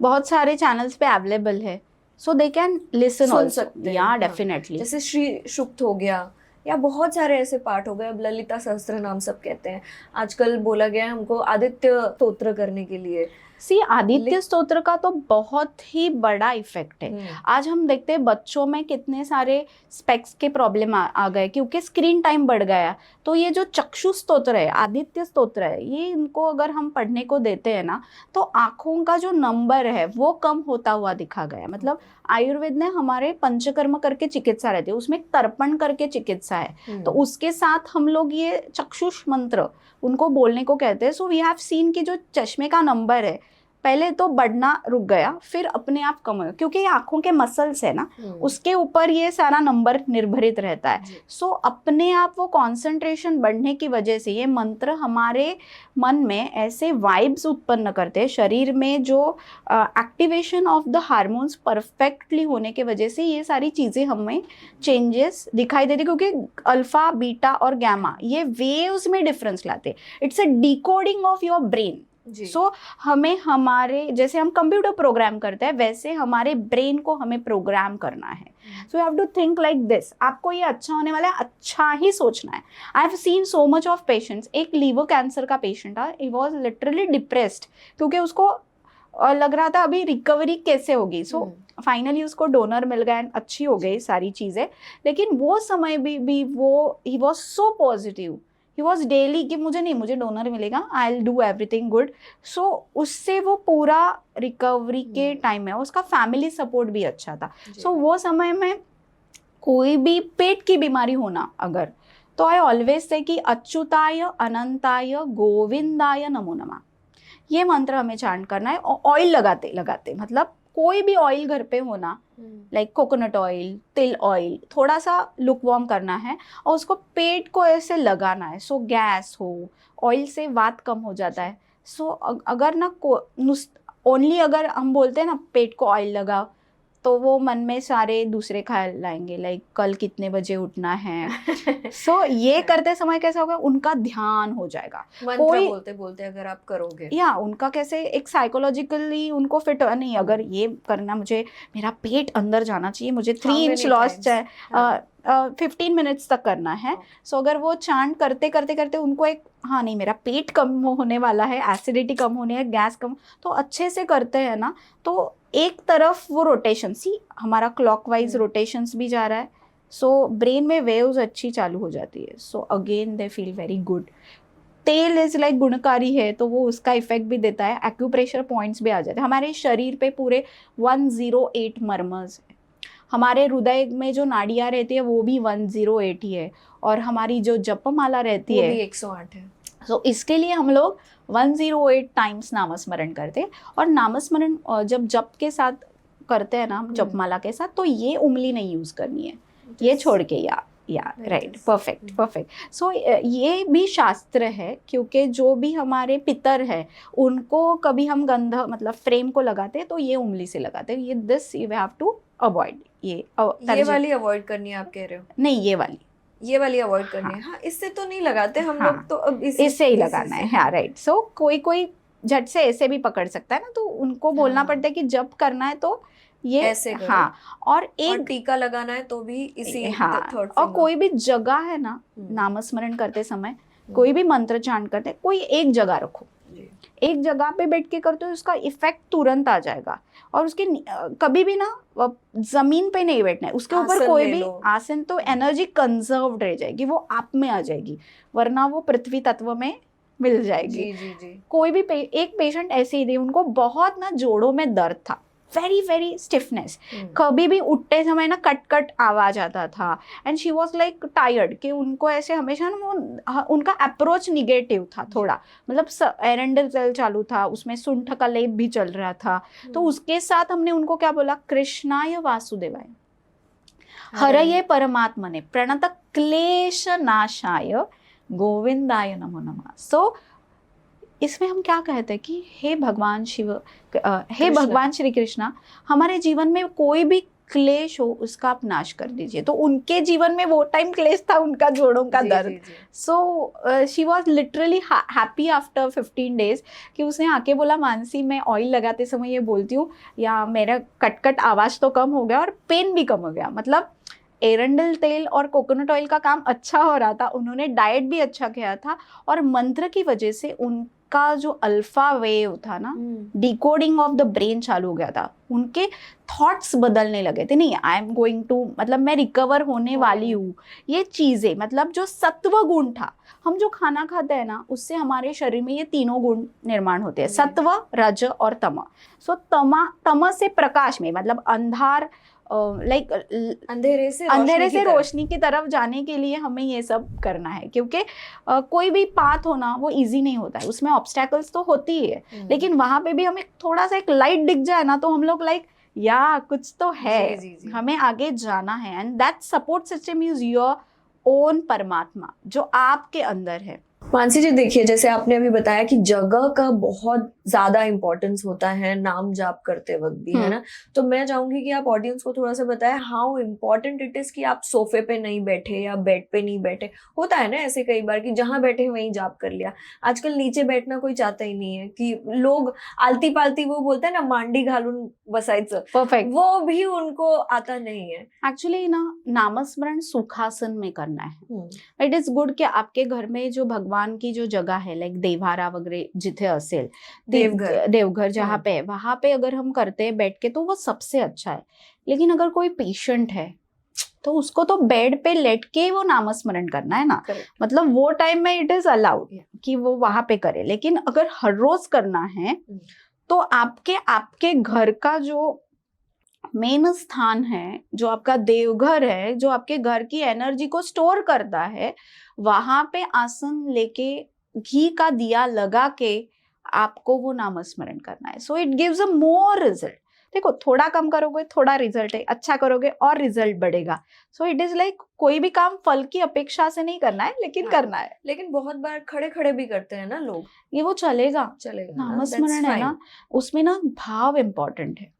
S1: बहुत सारे चैनल्स पे अवेलेबल है, सो दे कैन लिसन
S2: सुन सकते हैं.
S1: या डेफिनेटली.
S2: जैसे श्री शुक्त हो गया या बहुत सारे ऐसे पाठ हो गए, अब ललिता सहस्त्र नाम सब कहते हैं, आजकल बोला गया है हमको आदित्य स्तोत्र करने के लिए।
S1: सी आदित्य स्तोत्र का तो बहुत ही बड़ा इफेक्ट है। आज हम देखते हैं बच्चों में कितने सारे स्पेक्स के प्रॉब्लम आ गए क्योंकि स्क्रीन टाइम बढ़ गया। तो ये जो चक्षु स्तोत्र है, आदित्य स्तोत्र है, ये इनको अगर हम पढ़ने को देते हैं ना तो आंखों का जो नंबर है वो कम होता हुआ दिखा गया। मतलब आयुर्वेद ने हमारे पंचकर्म करके चिकित्सा रहती है, उसमें तर्पण करके चिकित्सा है, तो उसके साथ हम लोग ये चक्षुष मंत्र उनको बोलने को कहते हैं। सो वी हैव सीन कि जो चश्मे का नंबर है पहले तो बढ़ना रुक गया, फिर अपने आप कम हो गया, क्योंकि ये आंखों के मसल्स है ना, उसके ऊपर ये सारा नंबर निर्भरित रहता है। सो अपने आप वो कंसंट्रेशन बढ़ने की वजह से ये मंत्र हमारे मन में ऐसे वाइब्स उत्पन्न करते हैं, शरीर में जो activation of the hormones perfectly होने के वजह से ये सारी चीज़ें हमें चेंजेस दिखाई देती, क्योंकि अल्फा बीटा और गैमा ये वेव्स में डिफरेंस लाते। It's a decoding of your brain. So हमें हमारे जैसे हम कंप्यूटर प्रोग्राम करते हैं वैसे हमारे ब्रेन को हमें प्रोग्राम करना है। So you have to think like this, आपको ये अच्छा होने वाला है, अच्छा ही सोचना है। आई have scene so much of patients, एक लीवर कैंसर का पेशेंट था, ही वॉज लिटरली डिप्रेस्ड क्योंकि उसको लग रहा था अभी रिकवरी कैसे होगी। सो फाइनली उसको डोनर मिल गया, अच्छी हो गई सारी चीज़ें, लेकिन वो समय भी वो ही was so positive, he was daily कि मुझे डोनर मिलेगा, I will do everything good. So उससे वो पूरा रिकवरी के टाइम में उसका फैमिली सपोर्ट भी अच्छा था। सो वो समय में कोई भी पेट की बीमारी होना अगर, तो आई ऑलवेज से कि अच्युताय अनंताय गोविंदाय नमो नमः, ये मंत्र हमें चांट करना है। ऑयल लगाते लगाते, मतलब कोई भी ऑयल घर पे होना, लाइक कोकोनट ऑयल, तिल ऑयल, थोड़ा सा लुक वार्म करना है और उसको पेट को ऐसे लगाना है। सो गैस हो, ऑयल से वात कम हो जाता है। सो अगर ना ओनली अगर हम बोलते हैं ना पेट को ऑयल लगाओ, तो वो मन में सारे दूसरे ख्याल आएंगे, लाइक कल कितने बजे उठना है। सो ये करते समय कैसा होगा, उनका ध्यान हो जाएगा।
S2: मंत्र बोलते बोलते अगर आप करोगे, या
S1: उनका कैसे एक साइकोलॉजिकली उनको फिट नहीं, अगर ये करना, मुझे मेरा पेट अंदर जाना चाहिए, मुझे 3 इंच लॉस चाहिए, 15 मिनट्स तक करना है। सो अगर वो चांट करते करते करते उनको एक, हाँ नहीं मेरा पेट कम होने वाला है, एसिडिटी कम होनी है, गैस कम, तो अच्छे से करते हैं ना, तो एक तरफ वो रोटेशन, सी हमारा क्लॉकवाइज रोटेशंस भी जा रहा है। सो ब्रेन में वेव्स अच्छी चालू हो जाती है। So again they feel very good. तेल इज लाइक गुणकारी है, तो वो उसका इफेक्ट भी देता है। एक्यूप्रेशर पॉइंट्स भी आ जाते हैं। हमारे शरीर पे पूरे 108 मर्मर्स है, हमारे हृदय में जो नाड़ियाँ रहती है वो भी 108 ही है, और हमारी जो जपमाला रहती है
S2: वो भी 108 है।
S1: तो इसके लिए हम लोग 108 टाइम्स नामस्मरण करते हैं। और नामस्मरण जब जप के साथ करते हैं ना, जपमाला के साथ, तो ये उंगली नहीं यूज करनी है, ये छोड़ के या राइट, परफेक्ट। सो ये भी शास्त्र है, क्योंकि जो भी हमारे पितर है उनको कभी हम गंध मतलब फ्रेम को लगाते हैं तो ये उंगली से लगाते हैं। ये this you have to avoid. ये
S2: वाली अवॉइड करनी है आप कह रहे हो?
S1: नहीं, ये वाली
S2: अवॉइड करनी है। हाँ, इससे तो नहीं लगाते हम लोग, तो अब
S1: इससे ही लगाना है। हाँ राइट। सो कोई झट से ऐसे भी पकड़ सकता है ना, तो उनको बोलना पड़ता है कि जब करना है तो ये
S2: ऐसे करो।
S1: हाँ, और एक
S2: टीका लगाना है तो भी इसी
S1: और कोई भी जगह है ना, नामस्मरण करते समय कोई भी मंत्र चांट करते, कोई एक जगह रखो, एक जगह पे बैठ के करते हो, उसका इफेक्ट तुरंत आ जाएगा। और उसके कभी भी ना जमीन पे नहीं बैठना है, उसके ऊपर कोई भी आसन, तो एनर्जी कंजर्व्ड रह जाएगी, वो आप में आ जाएगी, वरना वो पृथ्वी तत्व में मिल जाएगी।
S2: जी।
S1: कोई भी एक पेशेंट ऐसे ही थे, उनको बहुत ना जोड़ों में दर्द था, वेरी स्टिफनेस, कभी भी उठते समय ना कट आवाज आता था, and she was like tired, कि उनको ऐसे हमेशा ना वो उनका अप्रोच निगेटिव था थोड़ा, मतलब एरेंडल तेल चालू था, उसमें सुंठ का लेप भी चल रहा था। तो उसके साथ हमने उनको क्या बोला, कृष्णाय वासुदेवाय हरये परमात्मने प्रणत क्लेश नाशाय गोविंदाय नमो नमः। सो इसमें हम क्या कहते हैं कि हे भगवान शिव, हे भगवान श्री कृष्णा, हमारे जीवन में कोई भी क्लेश हो उसका आप नाश कर दीजिए। तो उनके जीवन में वो टाइम क्लेश था, उनका जोड़ों का दर्द। So she was literally happy after 15 days कि उसने आके बोला, मानसी मैं ऑयल लगाते समय ये बोलती हूँ, या मेरा कट आवाज़ तो कम हो गया और पेन भी कम हो गया। मतलब एरंडल तेल और कोकोनट ऑयल का काम अच्छा हो रहा था, उन्होंने डाइट भी अच्छा किया था, और मंत्र की वजह से उनका जो अल्फा वेव था ना, डिकोडिंग ऑफ द ब्रेन चालू हो गया था, उनके थॉट्स बदलने लगे थे, नहीं आई एम गोइंग टू, मतलब मैं रिकवर होने वाली हूँ, ये चीजें, मतलब जो सत्व गुण था, हम जो खाना खाते हैं ना उससे हमारे शरीर में ये तीनों गुण निर्माण होते हैं, सत्व, रज और तम। सो तम से प्रकाश में, मतलब अंधार, लाइक
S2: अंधेरे से
S1: रोशनी की तरफ जाने के लिए हमें ये सब करना है, क्योंकि कोई भी पाथ होना वो इजी नहीं होता है, उसमें ऑब्स्टेकल्स तो होती ही है, लेकिन वहां पे भी हमें थोड़ा सा एक लाइट दिख जाए ना तो हम लोग लाइक या कुछ तो है,
S2: जी।
S1: हमें आगे जाना है, and that support system is your own परमात्मा जो आपके अंदर है।
S2: मानसी जी देखिए, जैसे आपने अभी बताया कि जगह का बहुत ज्यादा इंपॉर्टेंस होता है नाम जाप करते वक्त भी, है ना, तो मैं चाहूंगी कि आप ऑडियंस को थोड़ा सा बताएं हाउ इम्पोर्टेंट इट इज कि आप सोफे पे नहीं बैठे या बेड पे नहीं बैठे। होता है ना ऐसे कई बार कि जहां बैठे वहीं जाप कर लिया। आजकल नीचे बैठना कोई चाहता ही नहीं है, कि लोग आलती पालती, वो बोलते हैं ना मांडी घालून बसायचं,
S1: परफेक्ट,
S2: वो भी उनको आता नहीं है।
S1: एक्चुअली ना नामस्मरण सुखासन में करना है। इट इज गुड कि आपके घर में जो भगवान की जो जगह है, लाइक देवारा वगैरह जिथे असेल, देवघर जहाँ पे है, वहां पे अगर हम करते हैं बैठ के तो वो सबसे अच्छा है। लेकिन अगर कोई पेशेंट है तो उसको तो बेड पे लेट के वो नामस्मरण करना है ना, मतलब वो टाइम में इट इज अलाउड कि वो वहां पे करे। लेकिन अगर हर रोज करना है तो आपके घर का जो मेन स्थान है, जो आपका देवघर है, जो आपके घर की एनर्जी को स्टोर करता है, वहां पे आसन लेके घी का दिया लगा के आपको वो नामस्मरण करना है। So it gives a more result. देखो, थोड़ा कम करोगे थोड़ा रिजल्ट है, अच्छा करोगे और रिजल्ट बढ़ेगा। सो इट इज लाइक कोई भी काम फल की अपेक्षा से नहीं करना है, लेकिन करना है।
S2: लेकिन बहुत बार खड़े खड़े भी करते हैं ना लोग,
S1: ये वो चलेगा
S2: नामस्मरण
S1: है ना, उसमें ना भाव इम्पोर्टेंट है।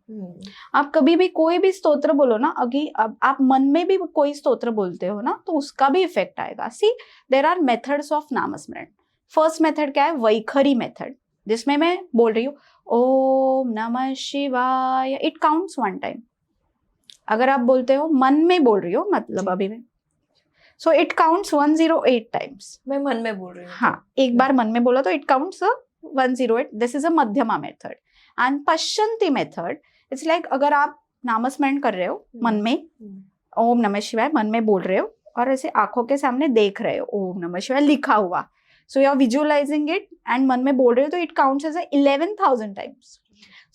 S1: आप कभी भी कोई भी स्तोत्र बोलो ना, अभी अब आप मन में भी कोई स्तोत्र बोलते हो ना तो उसका भी इफेक्ट आएगा। सी देयर आर मेथड्स ऑफ नामस्मरण। फर्स्ट मेथड क्या है? वैखरी मेथड, जिसमें मैं बोल रही हूँ ओम नमः शिवाय, इट काउंट्स 1 टाइम। अगर आप बोलते हो मन में बोल रही हो, मतलब अभी में, सो इट काउंट्स 108 टाइम्स।
S2: मैं मन में बोल रही हूँ,
S1: हाँ, एक बार मन में बोला तो इट काउंट्स 108। दिस इज अ मध्यमा मेथड। एंड पश्यन्ति मेथड, इट्स लाइक अगर आप नामस्मरण कर रहे हो मन में, ओम नमः शिवाय मन में बोल रहे हो और ऐसे आंखों के सामने देख रहे हो ओम नमः शिवाय लिखा हुआ, so you are visualizing it and मन में बोल रहे हो, तो it counts as 11,000 times.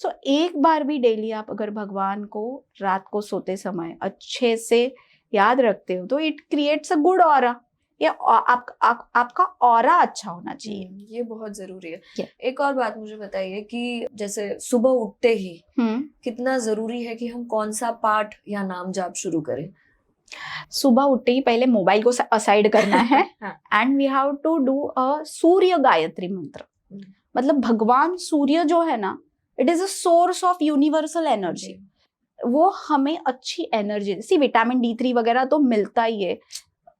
S1: So एक बार भी डेली आप अगर भगवान को रात को सोते समय अच्छे से याद रखते हो तो it creates a good aura. ये आपका ऑरा अच्छा होना चाहिए,
S2: ये बहुत जरूरी है। एक और बात मुझे बताइए कि जैसे सुबह उठते ही कितना जरूरी है कि हम कौन सा पाठ या नाम जाप शुरू करें?
S1: सुबह उठते ही पहले मोबाइल को असाइड करना है and we have to do a Surya Gayatri mantra. मतलब भगवान सूर्य जो है ना, it is a source of universal energy. वो हमें अच्छी एनर्जी, सी विटामिन D3 वगैरह तो मिलता ही है।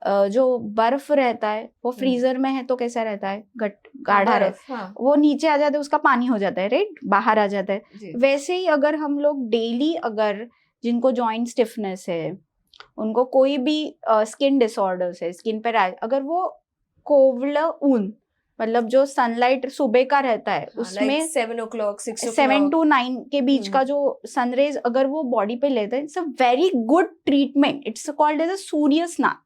S1: जो बर्फ रहता है वो फ्रीजर में है तो कैसा रहता है, गाढ़ा रहता है, वो नीचे आ जाता है उसका पानी हो जाता है, राइट, बाहर आ जाता है। वैसे ही अगर हम लोग डेली, अगर जिनको जॉइंट स्टिफनेस है, उनको कोई भी स्किन डिसऑर्डर्स है, स्किन पर अगर वो कोवल ऊन, मतलब जो सनलाइट सुबह का रहता है उसमें
S2: 7 o'clock 6 o'clock
S1: 7 to 9 के बीच का जो सनरेज अगर वो बॉडी पे लेते हैं, it's a very good treatment. It's called as a Surya snan.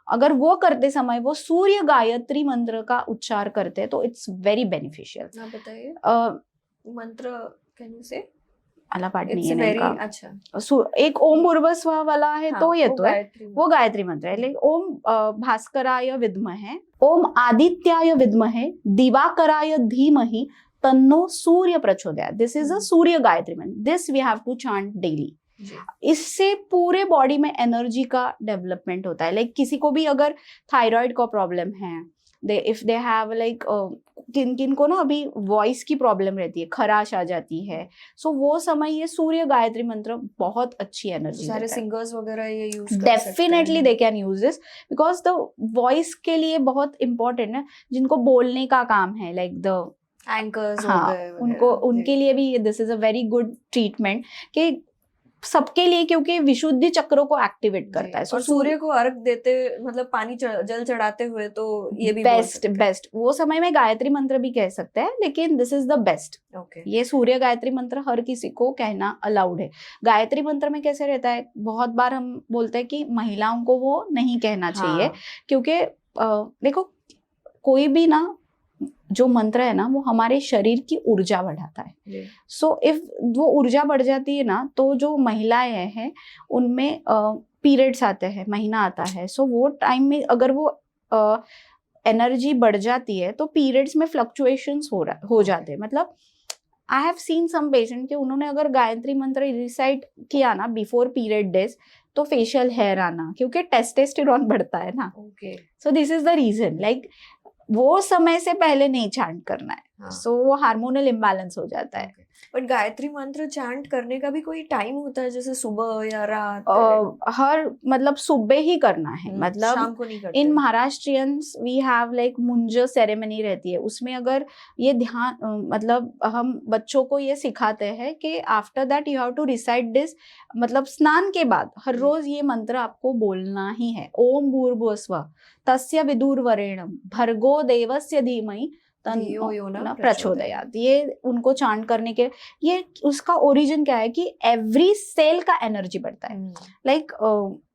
S1: अगर वो करते समय वो सूर्य गायत्री मंत्र का उच्चार करते हैं तो इट्स वेरी बेनिफिशियल।
S2: आप बताइए मंत्र, कैन यू से?
S1: आला पाठ नहीं है नेमका।
S2: अच्छा,
S1: एक ओम भूर्भुवः वाला है, हाँ, तो ये तो है, वो गायत्री मंत्र है। लेकिन ओम भास्कराय विद्महे, ओम आदित्याय विद्महे, दिवाकराय धीमहि, तन्नो सूर्य प्रचोदयात्। This is a Surya Gayatri mantra. This we have to chant daily. इससे पूरे बॉडी में एनर्जी का डेवलपमेंट होता है। लाइक किसी को भी अगर थायराइड का प्रॉब्लम है, इफ दे हैव लाइक किन को ना अभी वॉइस की प्रॉब्लम रहती है, खराश आ जाती है, सो वो समय ये सूर्य गायत्री मंत्र बहुत अच्छी एनर्जी।
S2: सारे सिंगर्स वगैरह ये यूज कर सकते हैं।
S1: Definitely they can use this because the voice के लिए बहुत इंपॉर्टेंट है। जिनको बोलने का काम है, लाइक द
S2: एंकर्स,
S1: हाँ, उनके लिए भी this is a very good treatment कि सबके लिए, क्योंकि विशुद्धि चक्रों को एक्टिवेट करता है।
S2: और सूर्य को अर्घ देते, मतलब पानी जल चढ़ाते हुए, तो ये भी
S1: बेस्ट वो समय में गायत्री मंत्र भी कह सकते हैं, लेकिन दिस इज द बेस्ट। ये सूर्य गायत्री मंत्र हर किसी को कहना अलाउड है। गायत्री मंत्र में कैसे रहता है, बहुत बार हम बोलते हैं कि महिलाओं को वो नहीं कहना चाहिए, क्योंकि देखो कोई भी ना जो मंत्र है ना वो हमारे शरीर की ऊर्जा बढ़ाता है। सो इफ वो ऊर्जा बढ़ जाती है ना, तो जो महिलाएं हैं उनमें पीरियड्स आते हैं, महीना आता है, सो वो टाइम में अगर वो एनर्जी बढ़ जाती है तो पीरियड्स में फ्लक्चुएशंस हो जाते हैं। मतलब I have seen some patient कि उन्होंने अगर गायत्री मंत्र रिसाइट किया ना बिफोर पीरियड डेज, तो फेशियल हेयर आना, क्योंकि टेस्टोस्टेरोन बढ़ता है ना। So this is the reason, like वो समय से पहले नहीं चैंट करना है। सो वो हार्मोनल इम्बैलेंस हो जाता है।
S2: बट गायत्री मंत्र चैंट करने का भी कोई टाइम होता है, जैसे सुबह या रात?
S1: हर मतलब सुबह ही करना है, मतलब
S2: शाम को नहीं करते।
S1: इन महाराष्ट्रियंस वी हैव लाइक मुंज सेरेमनी रहती है, उसमें अगर ये ध्यान मतलब हम बच्चों को ये सिखाते हैं कि after that you have to recite this, मतलब स्नान के बाद हर रोज ये मंत्र आपको बोलना ही है। ओम भूर्भुवस्वः तस्य विदुर्वरेण्यं भर्गो देवस्य धीमहि तन्नो न प्रचोदयात्। ये उनको चांट करने के, ये उसका ओरिजिन क्या है कि एवरी सेल का एनर्जी बढ़ता है। Like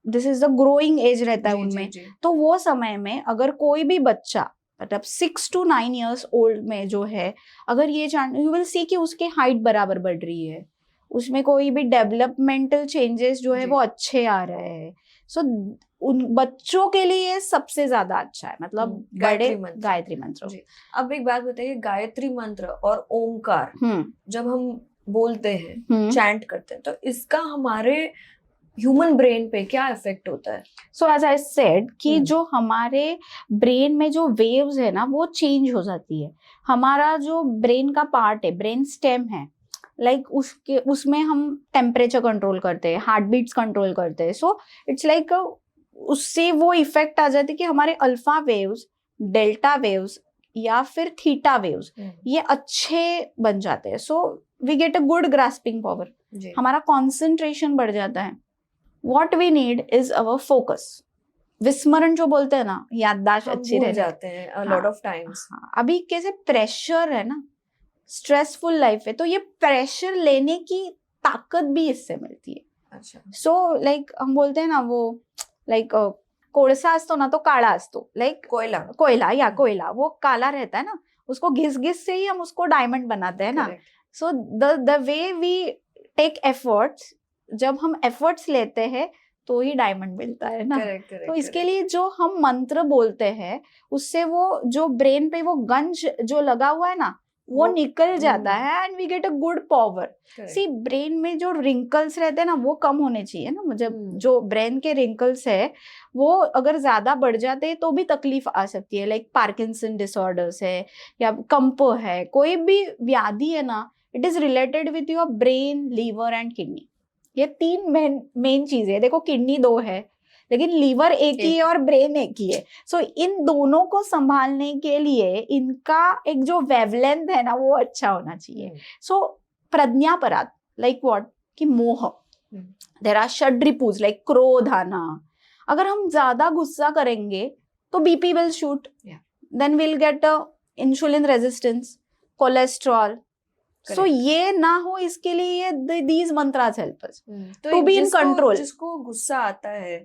S1: this is the growing age रहता है उनमें। तो वो समय में अगर कोई भी बच्चा मतलब 6 to 9 years ओल्ड में जो है, अगर ये चांट, यू विल सी कि उसके हाइट बराबर बढ़ रही है, उसमें कोई भी डेवलपमेंटल चेंजेस जो है वो अच्छे आ रहे हैं। सो उन बच्चों के लिए सबसे ज्यादा अच्छा है, मतलब गायत्री मंत्र।
S2: अब एक बात बताइए, गायत्री मंत्र और ओंकार जब हम बोलते हैं, चैंट करते हैं, तो इसका हमारे ह्यूमन ब्रेन पे क्या इफेक्ट होता है?
S1: सो एज आई सेड कि जो हमारे ब्रेन में जो वेव्स है ना वो चेंज हो जाती है। हमारा जो ब्रेन का पार्ट है, ब्रेन स्टेम है, लाइक उसमें हम टेम्परेचर कंट्रोल करते हैं, हार्ट बीट्स कंट्रोल करते हैं। सो इट्स लाइक उससे वो इफेक्ट आ जाती है कि हमारे अल्फा वेव्स, डेल्टा वेव्स या फिर थीटा वेव्स ये अच्छे बन जाते हैं। So we get a good grasping power, हमारा कॉन्सेंट्रेशन बढ़ जाता है। What we need is our focus. विस्मरण जो बोलते हैं ना, याददाश्त अच्छी रह
S2: जाते हैं अ लॉट ऑफ टाइम्स।
S1: अभी कैसे प्रेशर है ना, स्ट्रेसफुल लाइफ है, तो ये प्रेशर लेने की ताकत भी इससे मिलती है।
S2: अच्छा।
S1: सो लाइक हम बोलते हैं ना वो लाइक कोळसा असतो ना तो काळा असतो, लाइक कोयला वो काला रहता है ना, उसको घिस से ही हम उसको डायमंड बनाते हैं ना। So the way we take efforts, जब हम एफर्ट्स लेते हैं तो ही डायमंड मिलता है ना। तो इसके लिए जो हम मंत्र बोलते हैं उससे वो जो ब्रेन पे वो गंज जो लगा हुआ है ना वो निकल जाता है and we get a good power. See brain में जो रिंकल्स रहते हैं ना वो कम होने चाहिए ना, मतलब जो ब्रेन के रिंकल्स है वो अगर ज्यादा बढ़ जाते हैं तो भी तकलीफ आ सकती है, लाइक पार्किंसन डिसऑर्डर्स है या कंपो है, कोई भी व्याधि है ना, it is related with your brain, liver and kidney. ये 3 मेन चीजें है। देखो किडनी 2 है लेकिन लीवर एक ही है और ब्रेन एक ही है। सो इन दोनों को संभालने के लिए इनका एक जो वेवलेंथ है ना वो अच्छा होना चाहिए। सो प्रज्ञापराध, लाइक व्हाट, कि मोह, देयर आर षड्रिपुज लाइक क्रोध आना। अगर हम ज्यादा गुस्सा करेंगे तो BP will shoot, then will get insulin resistance, cholesterol. So ये ना हो इसके लिए ये these mantras help us to be in control।
S2: जिसको गुस्सा आता है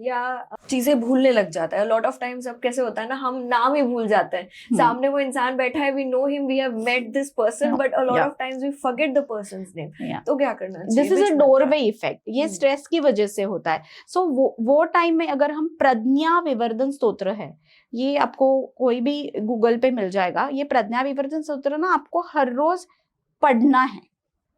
S2: या चीजें भूलने लग जाता है, लॉट ऑफ टाइम्स अब कैसे होता है ना, हम नाम ही भूल जाते हैं। सामने वो इंसान बैठा है, we know him, we have met this person, but a lot of times we forget the person's name. तो क्या करना चाहिए?
S1: This is a doorway effect, ये स्ट्रेस की वजह से होता है। सो वो टाइम में अगर हम प्रज्ञा विवर्धन स्तोत्र है, ये आपको कोई भी गूगल पे मिल जाएगा, ये प्रज्ञा विवर्धन स्तोत्र ना आपको हर रोज पढ़ना है,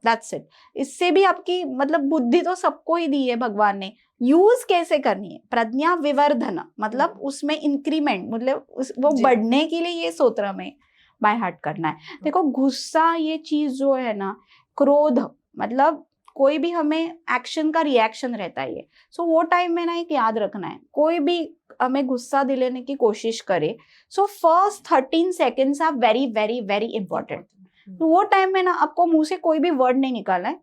S1: दैट्स इट। इससे भी आपकी मतलब बुद्धि तो सबको ही दी है भगवान ने, यूज कैसे करनी है, प्रज्ञा विवर्धन मतलब उसमें इंक्रीमेंट, मतलब वो बढ़ने के लिए ये सूत्र में बाय हार्ट करना है। देखो गुस्सा ये चीज जो है ना, क्रोध मतलब कोई भी हमें एक्शन का रिएक्शन रहता है ये। सो वो टाइम में ना एक याद रखना है, कोई भी हमें गुस्सा दिलाने की कोशिश करे, so first 13 seconds are very very very important. तो वो टाइम में ना आपको मुंह से कोई भी वर्ड नहीं निकालना है,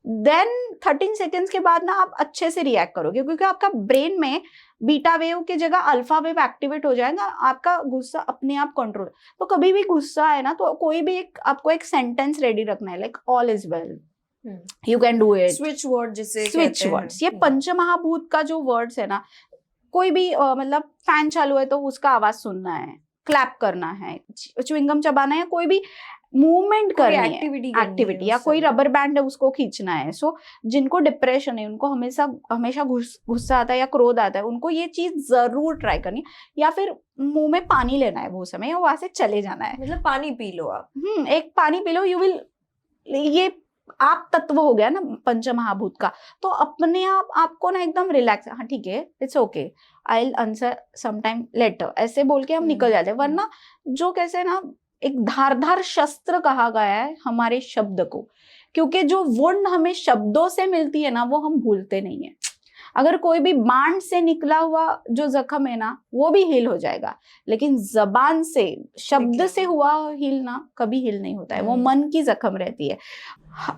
S1: देन 13 सेकेंड्स के बाद ना आप अच्छे से रिएक्ट करोगे, क्योंकि आपका ब्रेन में बीटा वेव की जगह अल्फा वेव एक्टिवेट हो जाएगा, आपका गुस्सा अपने आप कंट्रोल। तो कभी भी गुस्सा है ना, तो कोई भी आपको एक सेंटेंस रेडी रखना है, like all is well, you can do it,
S2: switch word जिसे
S1: स्विच
S2: कहते हैं।
S1: वर्ड्स। ये पंचमहाभूत का जो वर्ड्स है ना, कोई भी मतलब फैन चालू है तो उसका आवाज सुनना है, क्लैप करना है, च्युइंगम चबाना है, कोई भी मूवमेंट करनी है, एक्टिविटी, या कोई रबर बैंड है उसको खींचना है। सो जिनको डिप्रेशन है, उनको हमेशा गुस्सा आता है या क्रोध आता है, उनको ये चीज जरूर ट्राई करनी है, या फिर मुंह में पानी लेना है वो समय, या वहां से चले जाना है।
S2: मतलब पानी पी लो आप।
S1: एक पानी पी लो, यू विल, ये आप तत्व हो गया ना पंचमहाभूत का, तो अपने आप आपको ना एकदम रिलैक्स, हाँ ठीक है, it's okay, I will answer some time later, ऐसे बोल के हम निकल जाते हैं। वरना जो कैसे ना एक धारदार शस्त्र कहा गया है हमारे शब्द को, क्योंकि जो वुंड हमें शब्दों से मिलती है ना, वो हम भूलते नहीं है। अगर कोई भी बाण से निकला हुआ जो जख्म है ना, वो भी हील हो जाएगा, लेकिन जबान से, शब्द से हुआ हील ना कभी हील नहीं होता है, वो मन की जख्म रहती है।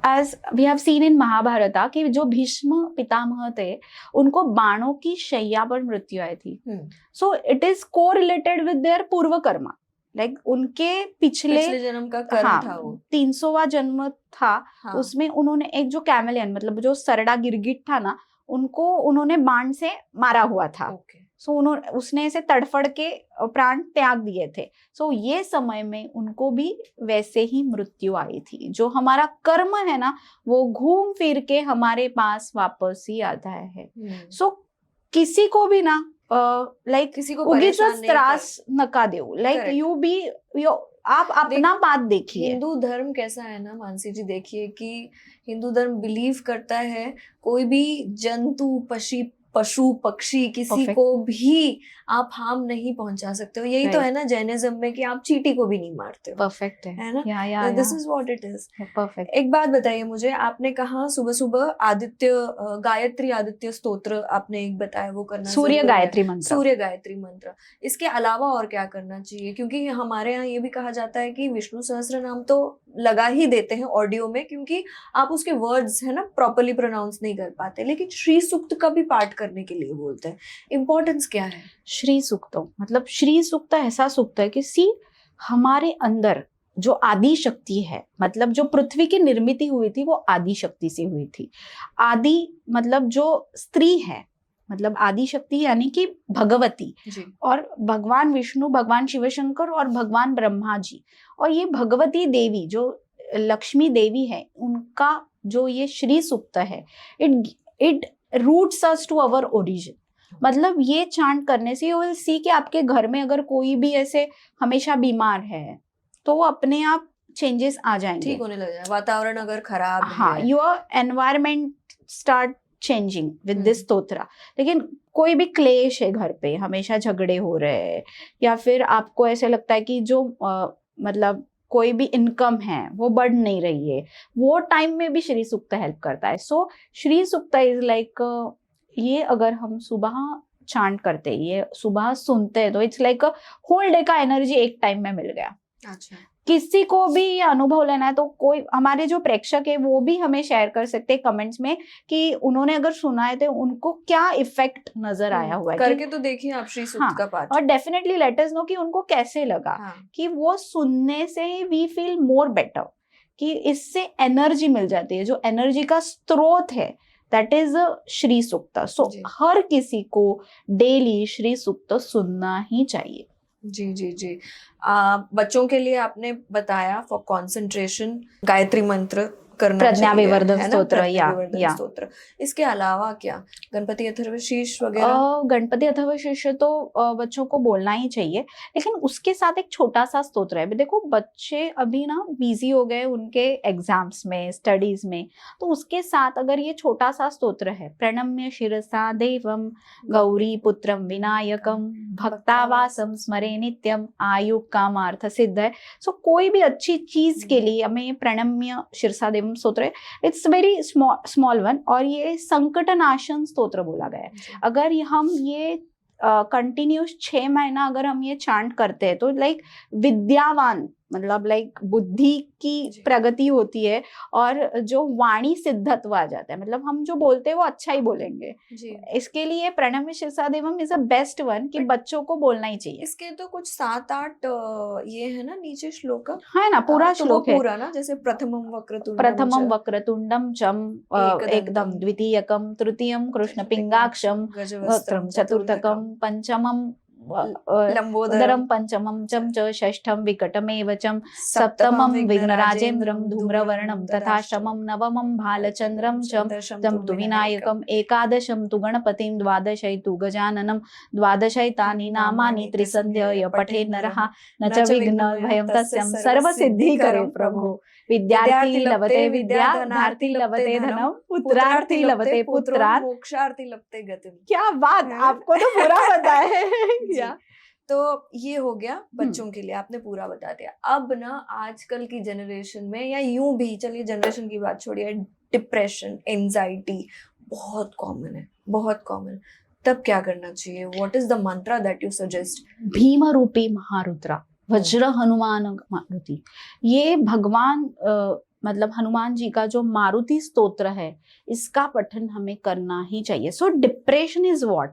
S1: As we have seen in Mahabharata कि जो भीष्म पितामह थे, उनको बाणों की शैया पर मृत्यु आई थी। सो इट इज को रिलेटेड विद देयर पूर्व कर्मा, लाइक उनके पिछले
S2: जन्म का कर्म था वो,
S1: 300वां जन्म था। उसमें उन्होंने एक जो कैमेलियन, मतलब जो सरड़ा गिरगिट था ना, उनको उन्होंने बाण से मारा हुआ था। सो उसने ऐसे तड़फड़ के प्राण त्याग दिए थे। सो ये समय में उनको भी वैसे ही मृत्यु आई थी। जो हमारा कर्म है ना, वो घूम फिर के हमारे पास वापस ही आता है। सो किसी को भी ना लाइक
S2: किसी को
S1: उगीच त्रास नका दो, लाइक यू बी आप अपना बात देखिए।
S2: हिंदू धर्म कैसा है ना मानसी जी, देखिए कि हिंदू धर्म बिलीव करता है कोई भी जंतु, पशु पक्षी, किसी को भी आप हार्म नहीं पहुंचा सकते हो। यही तो है ना जैनिज्म में, कि आप चींटी को भी नहीं मारते हो।
S1: परफेक्ट
S2: है ना, this is what it is.
S1: Perfect.
S2: एक बात बताइए मुझे, आपने कहा सुबह सुबह गायत्री आदित्य स्तोत्र आपने एक बताया, वो करना,
S1: सूर्य गायत्री मंत्र,
S2: सूर्य गायत्री मंत्र। इसके अलावा और क्या करना चाहिए? क्योंकि हमारे यहाँ ये भी कहा जाता है कि विष्णु सहस्त्र नाम तो लगा ही देते हैं ऑडियो में, क्योंकि आप उसके वर्ड्स है ना प्रॉपर्ली प्रोनाउंस नहीं कर पाते, लेकिन श्री सूक्त का भी पाठ करने के लिए बोलते हैं। इम्पोर्टेंस क्या है
S1: श्री सूक्तों? मतलब श्री सूक्त ऐसा सूक्त है कि हमारे अंदर जो आदि शक्ति है, मतलब जो पृथ्वी की निर्मित हुई थी, वो आदि शक्ति से हुई थी। आदि मतलब जो स्त्री है, मतलब आदि शक्ति यानी कि भगवती
S2: जी।
S1: और भगवान विष्णु, भगवान शिव शंकर और भगवान ब्रह्मा जी, और ये भगवती देवी जो लक्ष्मी देवी है, उनका जो ये श्री सूक्त है, it roots us to our origin. मतलब ये चांट करने से यू विल सी कि आपके घर में अगर कोई भी ऐसे हमेशा बीमार है, तो वो अपने आप चेंजेस आ जाएंगे,
S2: ठीक होने लग जाएगा। वातावरण अगर खराब
S1: है, your environment start changing with this स्तोत्र। लेकिन कोई भी क्लेश है घर पे, हमेशा झगड़े हो रहे हैं, या फिर आपको ऐसे लगता है कि जो मतलब कोई भी इनकम है वो बढ़ नहीं रही है, वो टाइम में भी श्री सूक्त हेल्प करता है। सो श्री सूक्त इज लाइक, ये अगर हम सुबह चांट करते, ये सुबह सुनते हैं, तो इट्स लाइक होल डे का एनर्जी एक टाइम में मिल गया।
S2: अच्छा।
S1: किसी को भी ये अनुभव लेना है तो कोई हमारे जो प्रेक्षक है वो भी हमें शेयर कर सकते हैं कमेंट्स में कि उन्होंने अगर सुनाए थे उनको क्या इफेक्ट नजर आया हुआ है।
S2: करके तो देखिए आप श्री सूक्त का पाठ,
S1: और डेफिनेटली लेट अस नो कि उनको कैसे लगा। कि वो सुनने से ही वी फील मोर बेटर, कि इससे एनर्जी मिल जाती है, जो एनर्जी का स्रोत है दैट इज श्री सूक्त। सो हर किसी को डेली श्री सूक्त सुनना ही चाहिए।
S2: जी जी जी। बच्चों के लिए आपने बताया फॉर कंसंट्रेशन गायत्री मंत्र करना चाहिए,
S1: प्रज्ञाविवर्धन स्तोत्र।
S2: इसके अलावा क्या गणपति अथर्वशीर्ष वगैरह?
S1: गणपति अथर्वशीर्ष तो बच्चों को बोलना ही चाहिए, लेकिन उसके साथ एक छोटा सा स्तोत्र है। देखो बच्चे अभी ना बिजी हो गए उनके एग्जाम्स में, स्टडीज में, तो उसके साथ अगर ये छोटा सा स्तोत्र है, प्रणम्य शिरसा देवम गौरी पुत्रम विनायकम भक्तावासम स्मरे नित्यम आयु कामार्थ सिद्ध है। सो कोई भी अच्छी चीज के लिए हमें प्रणम्य शिरसा देवम स्तोत्र है, इट्स वेरी स्मॉल वन, और ये संकटनाशन स्तोत्र बोला गया है। अगर हम ये कंटिन्यूस 6 महीना अगर हम ये चांट करते हैं तो लाइक विद्यावान मतलब लाइक बुद्धि की
S2: जी।
S1: प्रगति होती है और जो वाणी सिद्धत्व आ जाता है, मतलब हम जो बोलते हैं वो अच्छा ही बोलेंगे।
S2: जी।
S1: इसके लिए प्रणम्य शिरसा देवम इज अ बेस्ट वन कि
S2: But
S1: बच्चों को बोलना ही चाहिए।
S2: इसके तो कुछ 7-8 ये है ना नीचे श्लोक,
S1: है ना, पूरा
S2: तो वो
S1: श्लोक है।
S2: पूरा ना, जैसे प्रथमम वक्रतुंडम
S1: प्रथमं
S2: च
S1: वक्रतुंडम चम
S2: एकदंतम
S1: एकदम द्वितीयकम तृतीयम कृष्ण पिंगाक्षम
S2: गजवस्त्रम
S1: वक्त्रम चतुर्थकम पंचमम
S2: लंबोदरम
S1: उदरम पंचमम चम च षष्ठम विकटमेव चम
S2: सप्तमं
S1: सप्तमम
S2: विघ्नराजेन्द्रम
S1: विघ्नराजेन्द्रम धूम्रवर्णम तथाष्टमम नवमं भालचंद्रम चम तम तु विनायकम एकादशम तु गणपतिं द्वादशै तु गजाननम द्वादशैतानि नामानि त्रिसन्ध्य पठेत् नरः न च विघ्न भयं तस्यं सर्वसिद्धि करे प्रभु। विद्यार्थी लभते विद्या, धार्थी लभते धनम, पुत्रार्थी लभते पुत्रान्।
S2: मोक्षार्थी लभते गतिम।
S1: क्या बात,
S2: है?
S1: आपको तो पूरा पता है।
S2: जी।
S1: या
S2: तो ये हो गया बच्चों के लिए, आपने पूरा बता दिया। अब ना आजकल की जनरेशन में, या यूं भी चलिए जनरेशन की बात छोड़िए, डिप्रेशन, एंजाइटी बहुत कॉमन है, बहुत कॉमन। तब क्या करना चाहिए? What is the Mantra that you suggest?
S1: Bhim रूपी महारुद्रा वज्र हनुमान मारुति, ये भगवान मतलब हनुमान जी का जो मारुति स्तोत्र है, इसका पठन हमें करना ही चाहिए। सो डिप्रेशन इज व्हाट,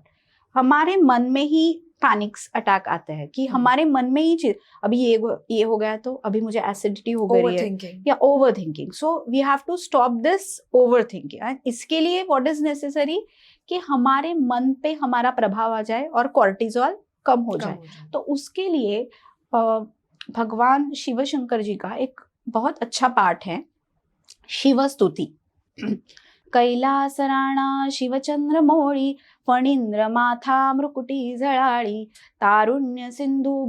S1: हमारे मन में ही पैनिक्स अटैक आते हैं कि हमारे मन में ही चीज, अभी ये हो गया तो अभी मुझे एसिडिटी हो गई है,
S2: ओवरथिंकिंग
S1: या over thinking. So we have to stop this over thinking. इसके लिए व्हाट इज नेसेसरी कि हमारे मन पे हमारा प्रभाव आ जाए और कॉर्टिजोल कम हो जाए। तो उसके लिए भगवान शिव शंकर जी का एक बहुत अच्छा पाठ है, शिव स्तुति। कैलासराणा शिवचंद्र मोळी, फणींद्र माथा मृकुटी जळाळी, कारुण्य सिंधू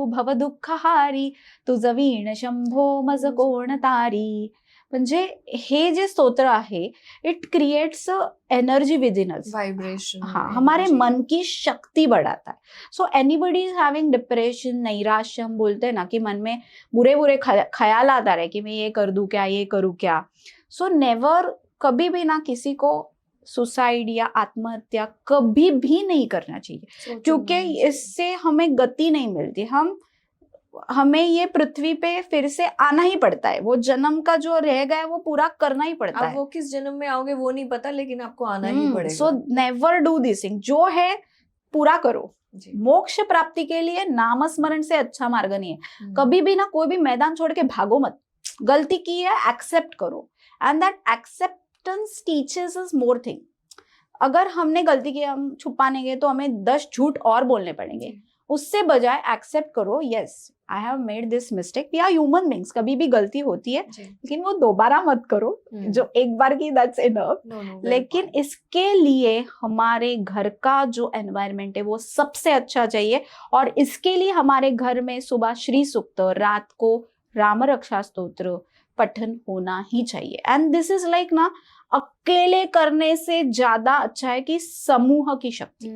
S1: भव दुःखहारी, तुझ वीण शंभो मज कोण तारी। म्हणजे हे जे स्तोत्र आहे, it creates energy with in us,
S2: vibration.
S1: हाँ, हमारे मन की शक्ति बढ़ाता है। So anybody is having depression, नैराश्य, हम बोलते हैं ना कि मन में बुरे बुरे ख्याल आता रहे कि मैं ये कर दूं क्या, ये करूं क्या। सो नेवर, कभी भी ना किसी को सुसाइड या आत्महत्या कभी भी नहीं करना चाहिए, क्योंकि इससे हमें गति नहीं मिलती। हमें ये पृथ्वी पे फिर से आना ही पड़ता है, वो जन्म का जो रह गया है वो पूरा करना ही पड़ता है।
S2: अब वो किस जन्म में आओगे वो नहीं पता, लेकिन आपको आना ही पड़ेगा।
S1: So never do this thing, जो है पूरा करो। मोक्ष प्राप्ति के लिए नामस्मरण से अच्छा मार्ग नहीं है। कभी भी ना कोई भी मैदान छोड़ के भागो मत, गलती की है एक्सेप्ट करो, and that acceptance teaches us more thing. अगर हमने गलती की, हम छुपाने गए तो हमें 10 झूठ और बोलने पड़ेंगे, उससे बजाय एक्सेप्ट करो, yes I have made this mistake. We are human beings, कभी भी गलती होती है, लेकिन वो दोबारा मत करो। जो एक बार की दैट्स इनफ। लेकिन इसके लिए हमारे घर का जो एनवायरनमेंट है वो सबसे अच्छा चाहिए, और इसके लिए हमारे घर में सुबह श्री सूक्त, रात को राम रक्षा स्तोत्र पठन होना ही चाहिए। एंड दिस इज लाइक ना, अकेले करने से ज्यादा अच्छा है कि समूह की शक्ति।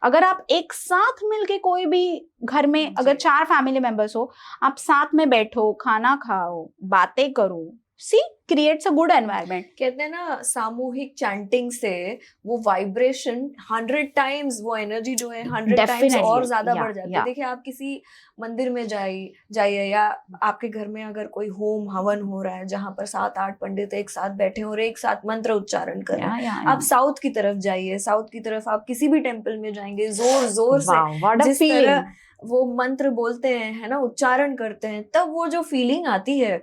S1: अगर आप एक साथ मिलके, कोई भी घर में अगर 4 फैमिली मेंबर्स हो, आप साथ में बैठो, खाना खाओ, बातें करो, सी क्रिएट्स अ गुड एनवायरनमेंट।
S2: कहते हैं ना, सामूहिक चैंटिंग से वो वाइब्रेशन 100 टाइम्स, वो एनर्जी जो है 100 टाइम्स और ज्यादा बढ़ जाती है। देखिए, आप किसी मंदिर में जाइए, या आपके घर में अगर कोई होम हवन हो रहा है जहां पर 7-8 पंडित एक साथ बैठे और एक साथ मंत्र उच्चारण कर रहे हैं। आप साउथ की तरफ जाइए, साउथ की तरफ आप किसी भी टेम्पल में जाएंगे, जोर जोर से जिस तरह वो मंत्र बोलते हैं, है ना, उच्चारण करते हैं, तब वो जो फीलिंग आती है,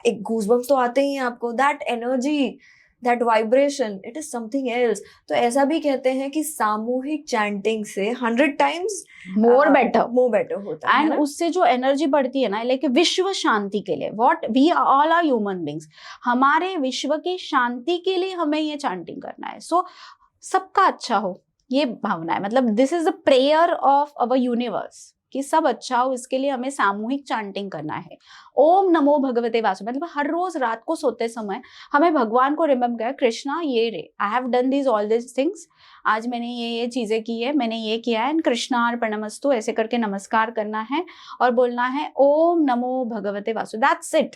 S2: एक गूज़बम्स तो आते ही हैं आपको। That energy, that vibration, it is something else. तो ऐसा भी कहते हैं कि सामूहिक चैंटिंग से 100 टाइम्स मोर बेटर होता है।
S1: एंड उससे जो एनर्जी बढ़ती है ना, लाइक विश्व शांति के लिए, what we all are human beings, हमारे विश्व की शांति के लिए हमें ये चैंटिंग करना है। सो सबका अच्छा हो, ये भावना है। मतलब this is the prayer of our universe कि सब अच्छा हो, इसके लिए हमें सामूहिक चैंटिंग करना है। ओम नमो भगवते वासुदेवाय, मतलब हर रोज रात को सोते समय हमें भगवान को रिमेम्बर करें, कृष्णा ये रे, I have done this all this things, आज मैंने ये चीजें की है, मैंने ये किया है, एंड कृष्णार्पणमस्तु, ऐसे करके नमस्कार करना है और बोलना है ओम नमो भगवते वासुदेवाय। That's it.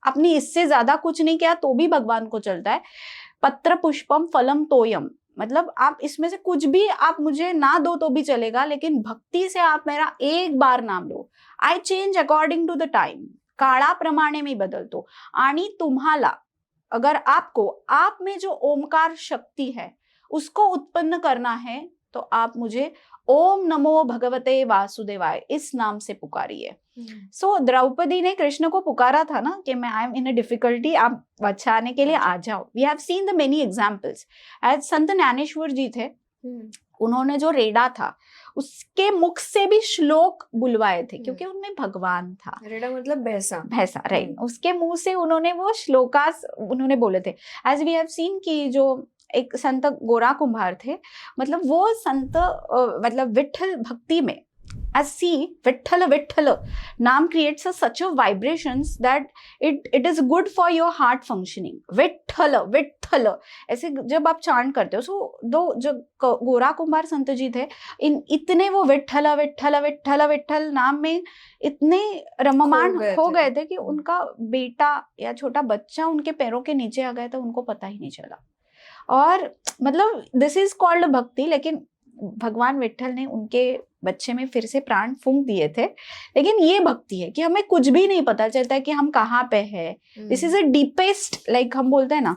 S1: अपनी इससे ज्यादा कुछ नहीं किया तो भी भगवान को चलता है। पत्र पुष्पम फलम तोयम, मतलब आप इसमें से कुछ भी आप मुझे ना दो तो भी चलेगा, लेकिन भक्ति से आप मेरा एक बार नाम लो. I change according to the time. काळाप्रमाणे मी बदलतो. आणि तुम्हाला अगर आपको आप में जो ओमकार शक्ति है उसको उत्पन्न करना है तो आप मुझे ओम नमो भगवते वासुदेवाय इस नाम से पुकारिए. सो द्रौपदी ने कृष्ण को पुकारा था ना कि मैं I am in a difficulty, आप बचाने के लिए आ जाओ. We have seen the many examples. As Sant Dnyaneshwar जी थे, उन्होंने जो रेडा था उसके मुख से भी श्लोक बुलवाए थे क्योंकि उनमें भगवान था.
S2: रेडा मतलब भैंसा.
S1: भैंसा, राइट. उसके मुंह से उन्होंने वो श्लोकास उन्होंने बोले थे. एज वी हैव सीन कि जो एक संत गोरा कुंभार थे, मतलब वो संत मतलब विठल भक्ति में as see विठल विठल नाम creates such a vibrations that it is good for your heart functioning. Vitthal Vitthal ऐसे जब आप चांट करते हो, सो दो जो गोरा कुंभार संत जी थे, इतने वो विठल विठल विठल विठल नाम में इतने रममान हो गए थे कि उनका बेटा या छोटा बच्चा उनके पैरों के नीचे आ गया था, उनको पता ही नहीं चला. और मतलब दिस इज कॉल्ड भक्ति. लेकिन भगवान विठल ने उनके बच्चे में फिर से प्राण फूंक दिए थे. लेकिन ये भक्ति है कि हमें कुछ भी नहीं पता चलता कि हम कहाँ पे है. This is a deepest, like हम बोलते हैं ना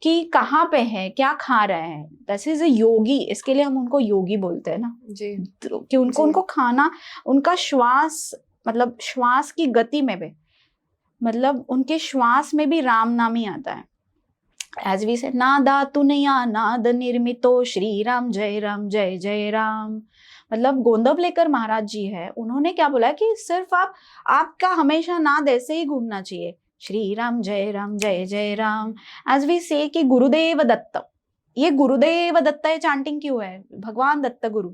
S1: कि कहाँ पे है, क्या खा रहे हैं. दिस इज अ योगी. इसके लिए हम उनको योगी बोलते हैं ना जी, कि उनको खाना, उनका श्वास, मतलब श्वास की गति में भी, मतलब उनके श्वास में भी राम नाम ही आता है. एज वी सेड, नादातु नया नाद निर्मितो श्री राम जय जय जय राम. मतलब गोंदवलेकर महाराज जी है, उन्होंने क्या बोला कि सिर्फ आपका हमेशा नाद ऐसे ही घूमना चाहिए, श्री राम जय जय राम. एज वी से कि गुरुदेव दत्त, ये गुरुदेव दत्त ये चैंटिंग क्यों है? भगवान दत्त गुरु,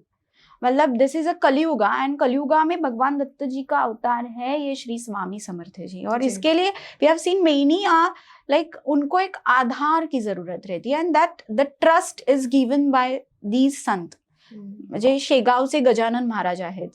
S1: मतलब this is a Kalyuga, and Kalyuga में भगवान दत्त जी का अवतार है ये श्री स्वामी समर्थ जी. और इसके लिए we have seen many like उनको एक आधार की जरूरत रहती है, and that the trust is given by these sant. म्हणजे शेगावचे गजानन महाराज आहेत,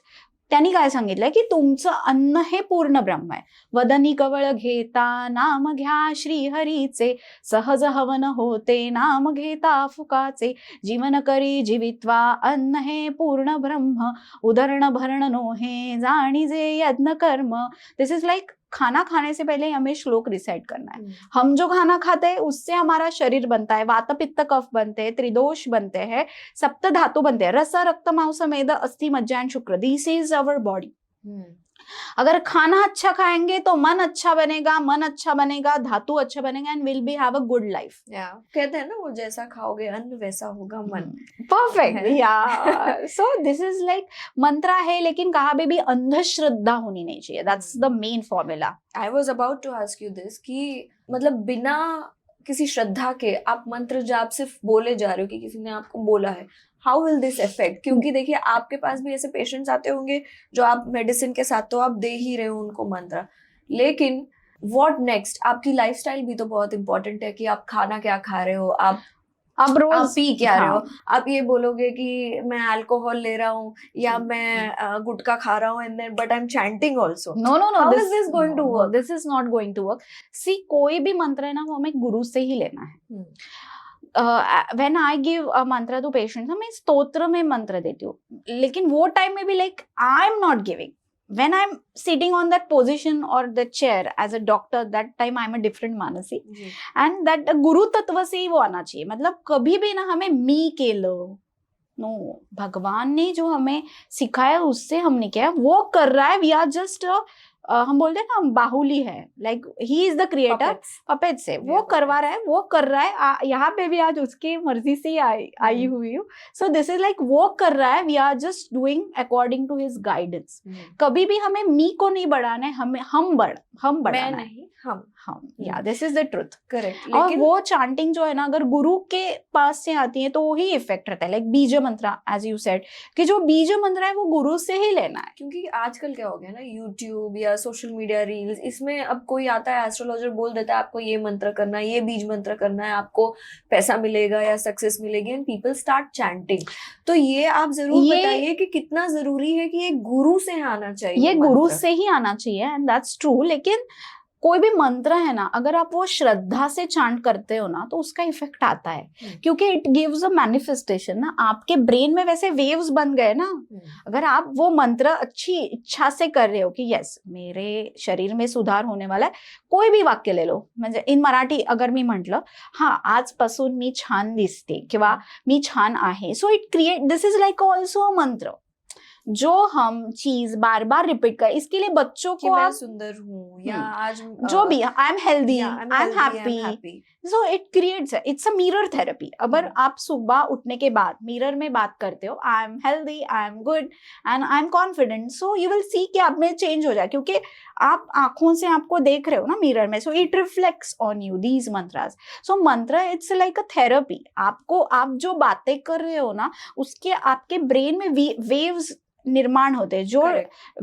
S1: त्यांनी काय सांगितलंय की तुमचं अन्न हे पूर्ण ब्रह्म आहे. वदनी कवळ घेता नाम घ्या श्रीहरीचे, सहज हवन होते नाम घेता फुकाचे. जीवन करी जीवित्वा अन्न हे पूर्ण ब्रह्म, उदरण भरण नोहे जाणीजे यज्ञ कर्म. दिस इज लाइक खाना खाने से पहले हमें श्लोक रिसाइट करना है. हम जो खाना खाते हैं उससे हमारा शरीर बनता है, वात पित्त कफ बनते हैं, त्रिदोष बनते हैं, सप्त धातु बनते हैं, रस रक्त मांस मेद अस्थि मज्जा एंड शुक्र. This is our body. अगर खाना अच्छा खाएंगे तो मन अच्छा बनेगा, मन अच्छा बनेगा, धातु अच्छा बनेगा, and will be have a good life.
S2: कहते हैं ना, वो जैसा खाओगे अन्न वैसा होगा मन.
S1: परफेक्ट. या सो दिस इज लाइक मंत्र है, लेकिन कहाँ पे भी अंधश्रद्धा होनी नहीं चाहिए. That's the main formula.
S2: I was about to ask you this कि मतलब बिना किसी श्रद्धा के आप मंत्र जाप सिर्फ बोले जा रहे हो कि किसी ने आपको बोला है, हाउ विल दिस इफेक्ट? क्योंकि देखिए आपके पास भी ऐसे पेशेंट्स आते होंगे जो आप मेडिसिन के साथ तो आप दे ही रहे हो उनको मंत्र, लेकिन व्हाट नेक्स्ट? आपकी लाइफस्टाइल भी तो बहुत इंपॉर्टेंट है कि आप खाना क्या खा रहे हो, आप रोज पी क्या रहे हो. आप ये बोलोगे कि मैं अल्कोहल ले रहा हूँ या मैं गुटखा खा रहा हूँ and then but I am chanting also.
S1: No,
S2: how is this going to work?
S1: This is not going to work. See, कोई भी मंत्र है ना वो हमें गुरु से ही लेना है. व्हेन आई गिव अ मंत्र टू पेशेंट, मैं स्तोत्र में मंत्र देती हूँ, लेकिन वो टाइम में भी like I am not giving. When I'm sitting on that position or the chair as a doctor, that time I'm a different Mansi. And that गुरु तत्व से ही वो आना चाहिए. मतलब कभी भी ना हमें मी केलं, नो, भगवान ने जो हमें सिखाया उससे हमने क्या वो कर रहा है. वी आर जस्ट हम बोलते हैं ना बाहुली है, like he is the creator. Puppet से वो करवा रहा है, वो कर रहा है. यहाँ पे भी आज उसकी मर्जी से ही आई हुई हूँ. सो दिस इज लाइक वो कर रहा है, we are just doing according to his guidance. कभी भी हमें मी को नहीं बढ़ाना है, हमें हम बढ़ाना है. हम या this is the truth.
S2: Correct.
S1: और वो चांटिंग जो है ना, अगर गुरु के पास से आती है तो वो ही इफेक्ट रहता है. लाइक बीज मंत्र, एज यू सेड, कि जो बीज मंत्र है वो गुरु से ही लेना है.
S2: क्योंकि आजकल क्या हो गया ना, यूट्यूब या सोशल मीडिया रील्स, इसमें अब कोई आता है एस्ट्रोलॉजर बोल देता है आपको ये मंत्र करना है, ये बीज मंत्र करना है, आपको पैसा मिलेगा या सक्सेस मिलेगी, एंड पीपल स्टार्ट चैंटिंग. तो ये आप जरूर बताइए कि कितना जरूरी है कि ये गुरु से आना चाहिए.
S1: ये गुरु से ही आना चाहिए, एंड दैट्स ट्रू. लेकिन कोई भी मंत्र है ना, अगर आप वो श्रद्धा से चांट करते हो ना तो उसका इफेक्ट आता है, क्योंकि इट गिव्स अ मैनिफेस्टेशन ना, आपके ब्रेन में वैसे वेव्स बन गए ना। अगर आप वो मंत्र अच्छी इच्छा से कर रहे हो कि यस मेरे शरीर में सुधार होने वाला है, कोई भी वाक्य ले लो, म्हणजे इन मराठी अगर मी म्हटलं हा आजपासून मी छान दिसते किंवा मी छान आहे, so it create, this is like also a मंत्र जो हम चीज बार बार रिपीट कर, इसके लिए बच्चों
S2: कि
S1: को
S2: मैं
S1: आप
S2: सुंदर हूँ या आज
S1: जो भी, I am healthy, I am
S2: happy
S1: happy, so it creates, it's a mirror therapy. अगर आप सुबह उठने के बाद मिरर में बात करते हो I am healthy, I am good and I am confident, so you will see कि आप में चेंज हो जाए, क्योंकि आप आंखों से आपको देख रहे हो ना मिरर में, so it reflects on you these mantras. So mantra it's like a therapy. आपको, आप जो बातें कर रहे हो ना उसके आपके ब्रेन में वेव्स निर्माण होते हैं, जो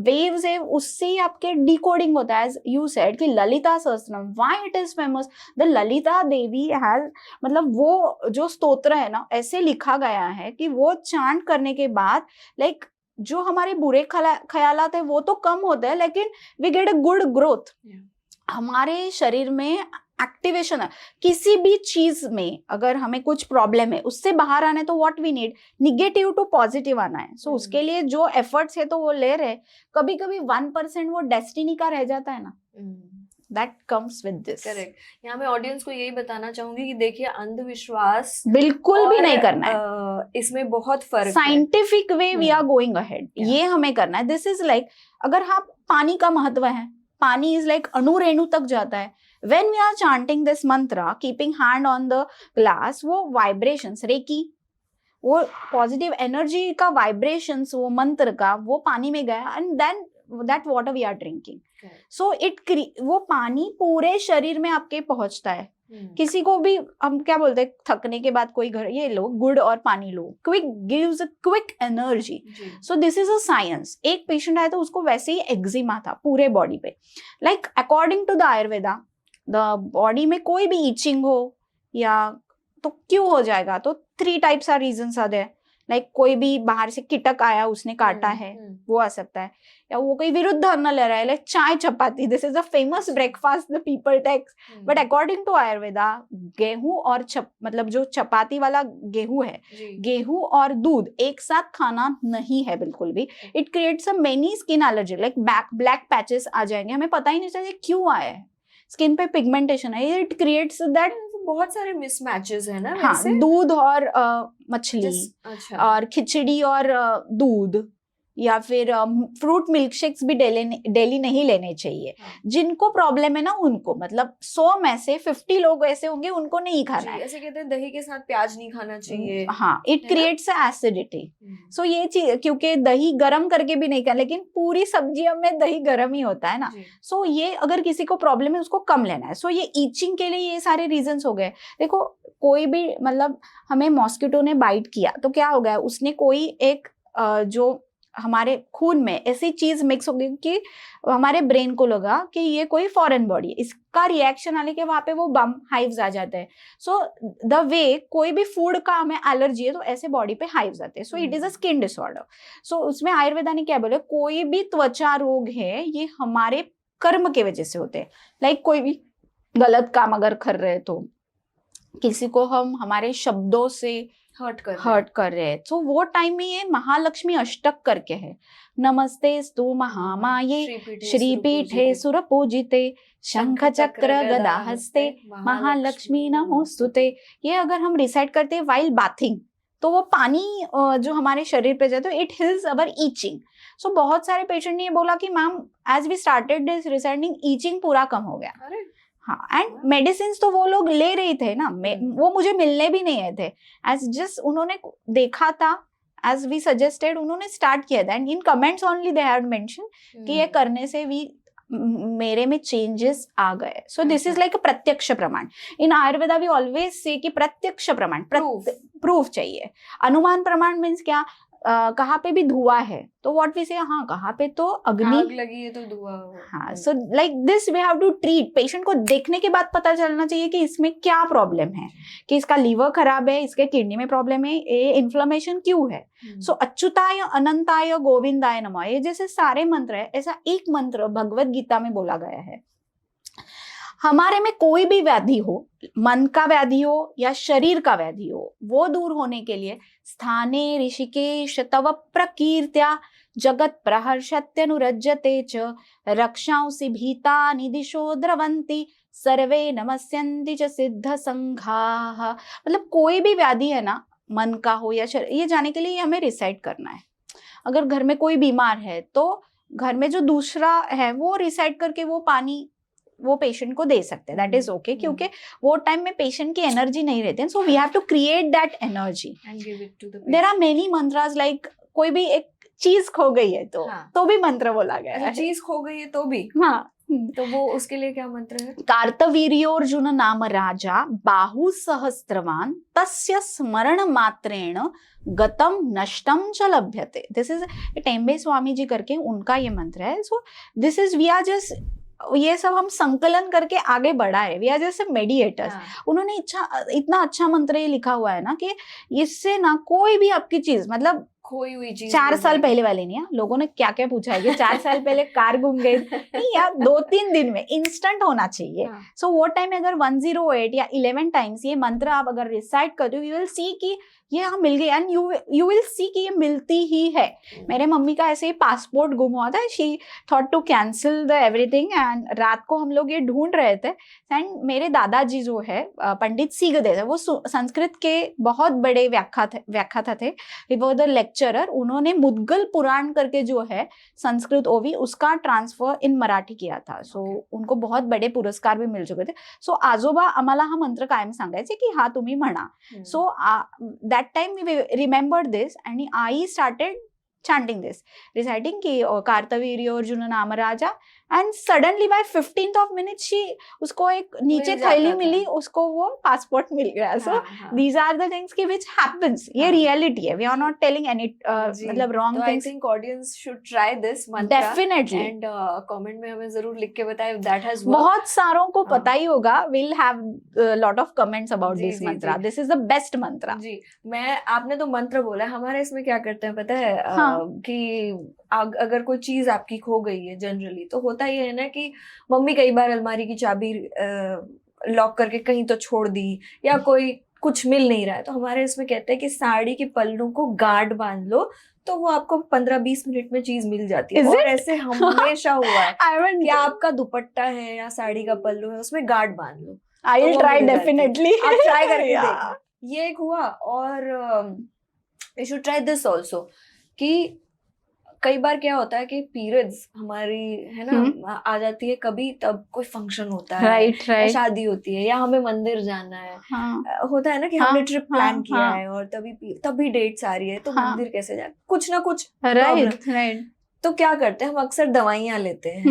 S1: वेव्स है उससे ही आपके डिकोडिंग होता है। एज यू सेड कि Lalita Sahastram, why it is famous, the Lalita Devi has, मतलब वो जो स्तोत्र है ना ऐसे लिखा गया है कि वो चांट करने के बाद लाइक जो हमारे बुरे ख्यालात है वो तो कम होते हैं, लेकिन we get a good growth. हमारे शरीर में एक्टिवेशन है। किसी भी चीज में अगर हमें कुछ प्रॉब्लम है उससे बाहर आना है तो what we need, negative to positive आना है। सो उसके लिए जो एफर्ट्स है तो वो ले रहे, कभी कभी 1% वो डेस्टिनी का रह जाता है ना, that comes with this.
S2: Correct. यहाँ मैं ऑडियंस को यही बताना चाहूंगी कि देखिए अंधविश्वास
S1: बिल्कुल भी नहीं करना है,
S2: इसमें बहुत फर्क है।
S1: Scientific way we are going ahead, ये हमें करना है। दिस इज लाइक, अगर आप पानी का महत्व है, पानी इज लाइक अणु रेणु तक जाता है। When we are chanting this mantra, keeping hand on the glass, वो vibrations, रेकी, वो पॉजिटिव एनर्जी का वाइब्रेशंस वो मंत्र का वो पानी में गया, and then that water we are drinking, so it, वो पानी पूरे शरीर में आपके पहुंचता है। किसी को भी हम क्या बोलते हैं, थकने के बाद कोई घर ये लो गुड़ और पानी लो, quick gives a quick energy. So this is a science. एक पेशेंट आया तो उसको वैसे ही एक्जिमा था पूरे बॉडी पे, like according to the Ayurveda the body में कोई भी इचिंग हो या तो क्यों हो जाएगा, तो 3 types are reasons are there, like कोई भी बाहर से कीटक आया उसने काटा है वो आ सकता है, या वो कोई विरुद्ध अन्न ले रहा है, like chai chapati, this is a famous breakfast the people takes, but according to Ayurveda गेहूं और मतलब जो चपाती वाला गेहूं है, गेहूं और दूध एक साथ खाना नहीं है बिल्कुल भी। It creates a many skin allergy, like black patches आ जाएंगे, हमें पता ही नहीं चलेगा क्यों आया है, स्किन पे पिगमेंटेशन है, इट क्रिएट्स दैट।
S2: बहुत सारे मिसमैचेस है ना।
S1: हाँ, दूध और मछली,
S2: अच्छा।
S1: और खिचड़ी और दूध, या फिर फ्रूट मिल्कशेक्स भी डेली नहीं लेने चाहिए। जिनको प्रॉब्लम है ना उनको, मतलब 100 में से 50 लोग ऐसे होंगे उनको नहीं खाना है।
S2: ऐसे कहते हैं दही के साथ प्याज नहीं खाना चाहिए।
S1: हाँ, इट क्रिएट्स एसिडिटी। सो ये चीज, क्योंकि दही गरम करके भी नहीं खाना, लेकिन पूरी सब्जियों में दही गरम ही होता है ना। सो ये अगर किसी को प्रॉब्लम है उसको कम लेना है। सो ये ईचिंग के लिए ये सारे रीजंस हो गए। देखो कोई भी, मतलब हमें मॉस्किटो ने बाइट किया तो क्या हो गया, उसने कोई एक जो हमारे खून में ऐसी चीज मिक्स हो गई कि हमारे ब्रेन को लगा कि ये कोई फॉरेन बॉडी है, इसका रिएक्शन आने के वहां पे वो बम हाइव्स आ जाते हैं। सो द वे कोई भी फूड का हमें एलर्जी है तो ऐसे बॉडी पे हाइव्स आते हैं। So it is a skin disorder. So उसमें आयुर्वेदा ने क्या बोले, कोई भी त्वचा रोग है ये हमारे कर्म के वजह से होते हैं। लाइक कोई भी गलत काम अगर कर रहे तो किसी को हम हमारे शब्दों से हर्ट कर रहे हैं, तो वो टाइम में ये महालक्ष्मी अष्टक करके है, नमस्तेस्तु महामाये श्रीपीठे सुरपूजिते शंख चक्र गदा हस्ते महालक्ष्मी नमोस्तुते। ये अगर हम रिसाइट करते हैं वाइल बाथिंग तो वो पानी जो हमारे शरीर पे जाए तो it heals our itching. So बहुत सारे पेशेंट ने ये बोला कि ma'am as we started this reciting itching पूरा कम हो गया। हाँ, एंड मेडिसिन तो वो लोग ले रहे थे ना, वो मुझे मिलने भी नहीं आए थे, एज जस्ट उन्होंने देखा था, एज वी सजेस्टेड उन्होंने स्टार्ट किया था, and in comments only they had mention कि ये करने से भी मेरे में चेंजेस आ गए। सो दिस इज लाइक प्रत्यक्ष प्रमाण। इन आयुर्वेदा वी ऑलवेज से कि प्रत्यक्ष प्रमाण, प्रूफ चाहिए। अनुमान प्रमाण मीन्स क्या, कहाँ पे भी धुआं है तो व्हाट वी से, हाँ कहाँ पे तो अग्नि
S2: लगी है तो धुआं हो।
S1: हाँ, so like this we have to treat. Patient को देखने के बाद पता चलना चाहिए कि इसमें क्या प्रॉब्लम है, कि इसका लीवर खराब है, इसके किडनी में प्रॉब्लम है, ये इन्फ्लेमेशन क्यों है। सो अच्युताय अनंताय गोविंदाय नमः, ये जैसे सारे मंत्र है, ऐसा एक मंत्र भगवत गीता में बोला गया है हमारे में कोई भी व्याधि हो, मन का व्याधि हो या शरीर का व्याधि हो, वो दूर होने के लिए स्थाने ऋषिकेश तव प्रकीर्त्या जगत प्रहर्षत्यनुरज्यते च रक्षांसि भीतानि दिशो द्रवन्ति सर्वे नमस्यन्ति च सिद्ध संघाः। मतलब कोई भी व्याधि है ना, मन का हो या शरीर, ये जाने के लिए हमें रिसाइट करना है। अगर घर में कोई बीमार है तो घर में जो दूसरा है वो रिसाइट करके वो पानी वो पेशेंट को दे सकते हैं, दैट इज ओके, क्योंकि वो टाइम में पेशेंट की एनर्जी नहीं रहती है, so we have to create that energy
S2: and give it to the
S1: there are many mantras, like कोई भी एक चीज खो गई है तो भी मंत्र बोला गया है।
S2: चीज खो गई है तो भी,
S1: हाँ,
S2: तो वो उसके लिए क्या मंत्र है?
S1: कार्तवीर्योर्जुन नाम राजा बाहु सहस्त्रवान तस्य स्मरण मात्रेण गतम नष्टम च लभ्यते। दिस इज टेम्बे स्वामी जी करके उनका ये मंत्र है। So this is we are just, ये सब हम संकलन करके आगे बढ़ा है, वी आर जस्ट मेडिएटर्स। उन्होंने इतना अच्छा मंत्र ये लिखा हुआ है ना कि इससे ना कोई भी आपकी चीज, मतलब
S2: खोई हुई चीज
S1: 4 साल पहले वाली नहीं है, लोगों ने क्या क्या पूछा है कि 4 साल पहले कार गुम गई, नहीं यार, 2-3 दिन में इंस्टेंट होना चाहिए। सो वो टाइम में अगर 108 या 11 टाइम्स ये मंत्र आप अगर रिसाइट करते हो, यू विल सी कि ये हम मिल गई, एंड यू विल सी कि ये मिलती ही है। मेरे मम्मी का ऐसे ही पासपोर्ट गुम हुआ था, she thought to cancel the everything, and रात को हम लोग ये ढूंढ रहे थे, एंड मेरे दादाजी जो है पंडित सीगदे थे, वो संस्कृत के बहुत बड़े व्याख्याता थे, वो द लेक्चरर। उन्होंने मुद्गल पुराण करके जो है संस्कृत ओवी, उसका ट्रांसफर इन मराठी किया था। सो उनको बहुत बड़े पुरस्कार भी मिल चुके थे। सो आजोबा आम्हाला हा मंत्र कायम सांगायचे की हा तुम्ही म्हणा. सो that time we remembered this and I started chanting this, reciting ki कार्तवीर्यो Arjun नाम राजा, and suddenly by 15th of minute she उसको एक नीचे थैली मिली, उसको वो पासपोर्ट मिल गया. So these are the things ki which happens, ये reality है, we are not telling any मतलब wrong things.
S2: I think audience should try this mantra
S1: definitely,
S2: and comment में हमें जरूर लिख के बताएं if that has worked.
S1: बहुत सारों को पता ही होगा, we'll have a lot of comments about this mantra. This is the best mantra.
S2: जी, मैं आपने तो मंत्र बोला, हमारे इसमें क्या करते हैं पता है कि अगर कोई चीज आपकी खो गई है जनरली, तो होता ये है ना कि मम्मी कई बार अलमारी की चाबी लॉक करके कहीं तो छोड़ दी, या कोई कुछ मिल नहीं रहा है, तो हमारे इसमें कहते हैं कि साड़ी के पल्लू को गांठ बांध लो, तो वो आपको 15-20 मिनट में चीज मिल जाती है. और ऐसे हमेशा हुआ है कि आपका दुपट्टा है या साड़ी का पल्लू है, उसमें गांठ बांध लो.
S1: I will try definitely.
S2: आप ट्राई करके देखना. ये एक हुआ. और you should try this also कि कई बार क्या होता है कि पीरियड्स हमारी है ना आ जाती है कभी, तब कोई फंक्शन होता है,
S1: right.
S2: शादी होती है, या हमें मंदिर जाना है, होता है ना कि हमने ट्रिप प्लान किया है और तभी डेट्स आ रही है, तो मंदिर कैसे जाए, कुछ ना कुछ.
S1: राइट.
S2: तो क्या करते हैं हम, अक्सर दवाइयाँ लेते हैं,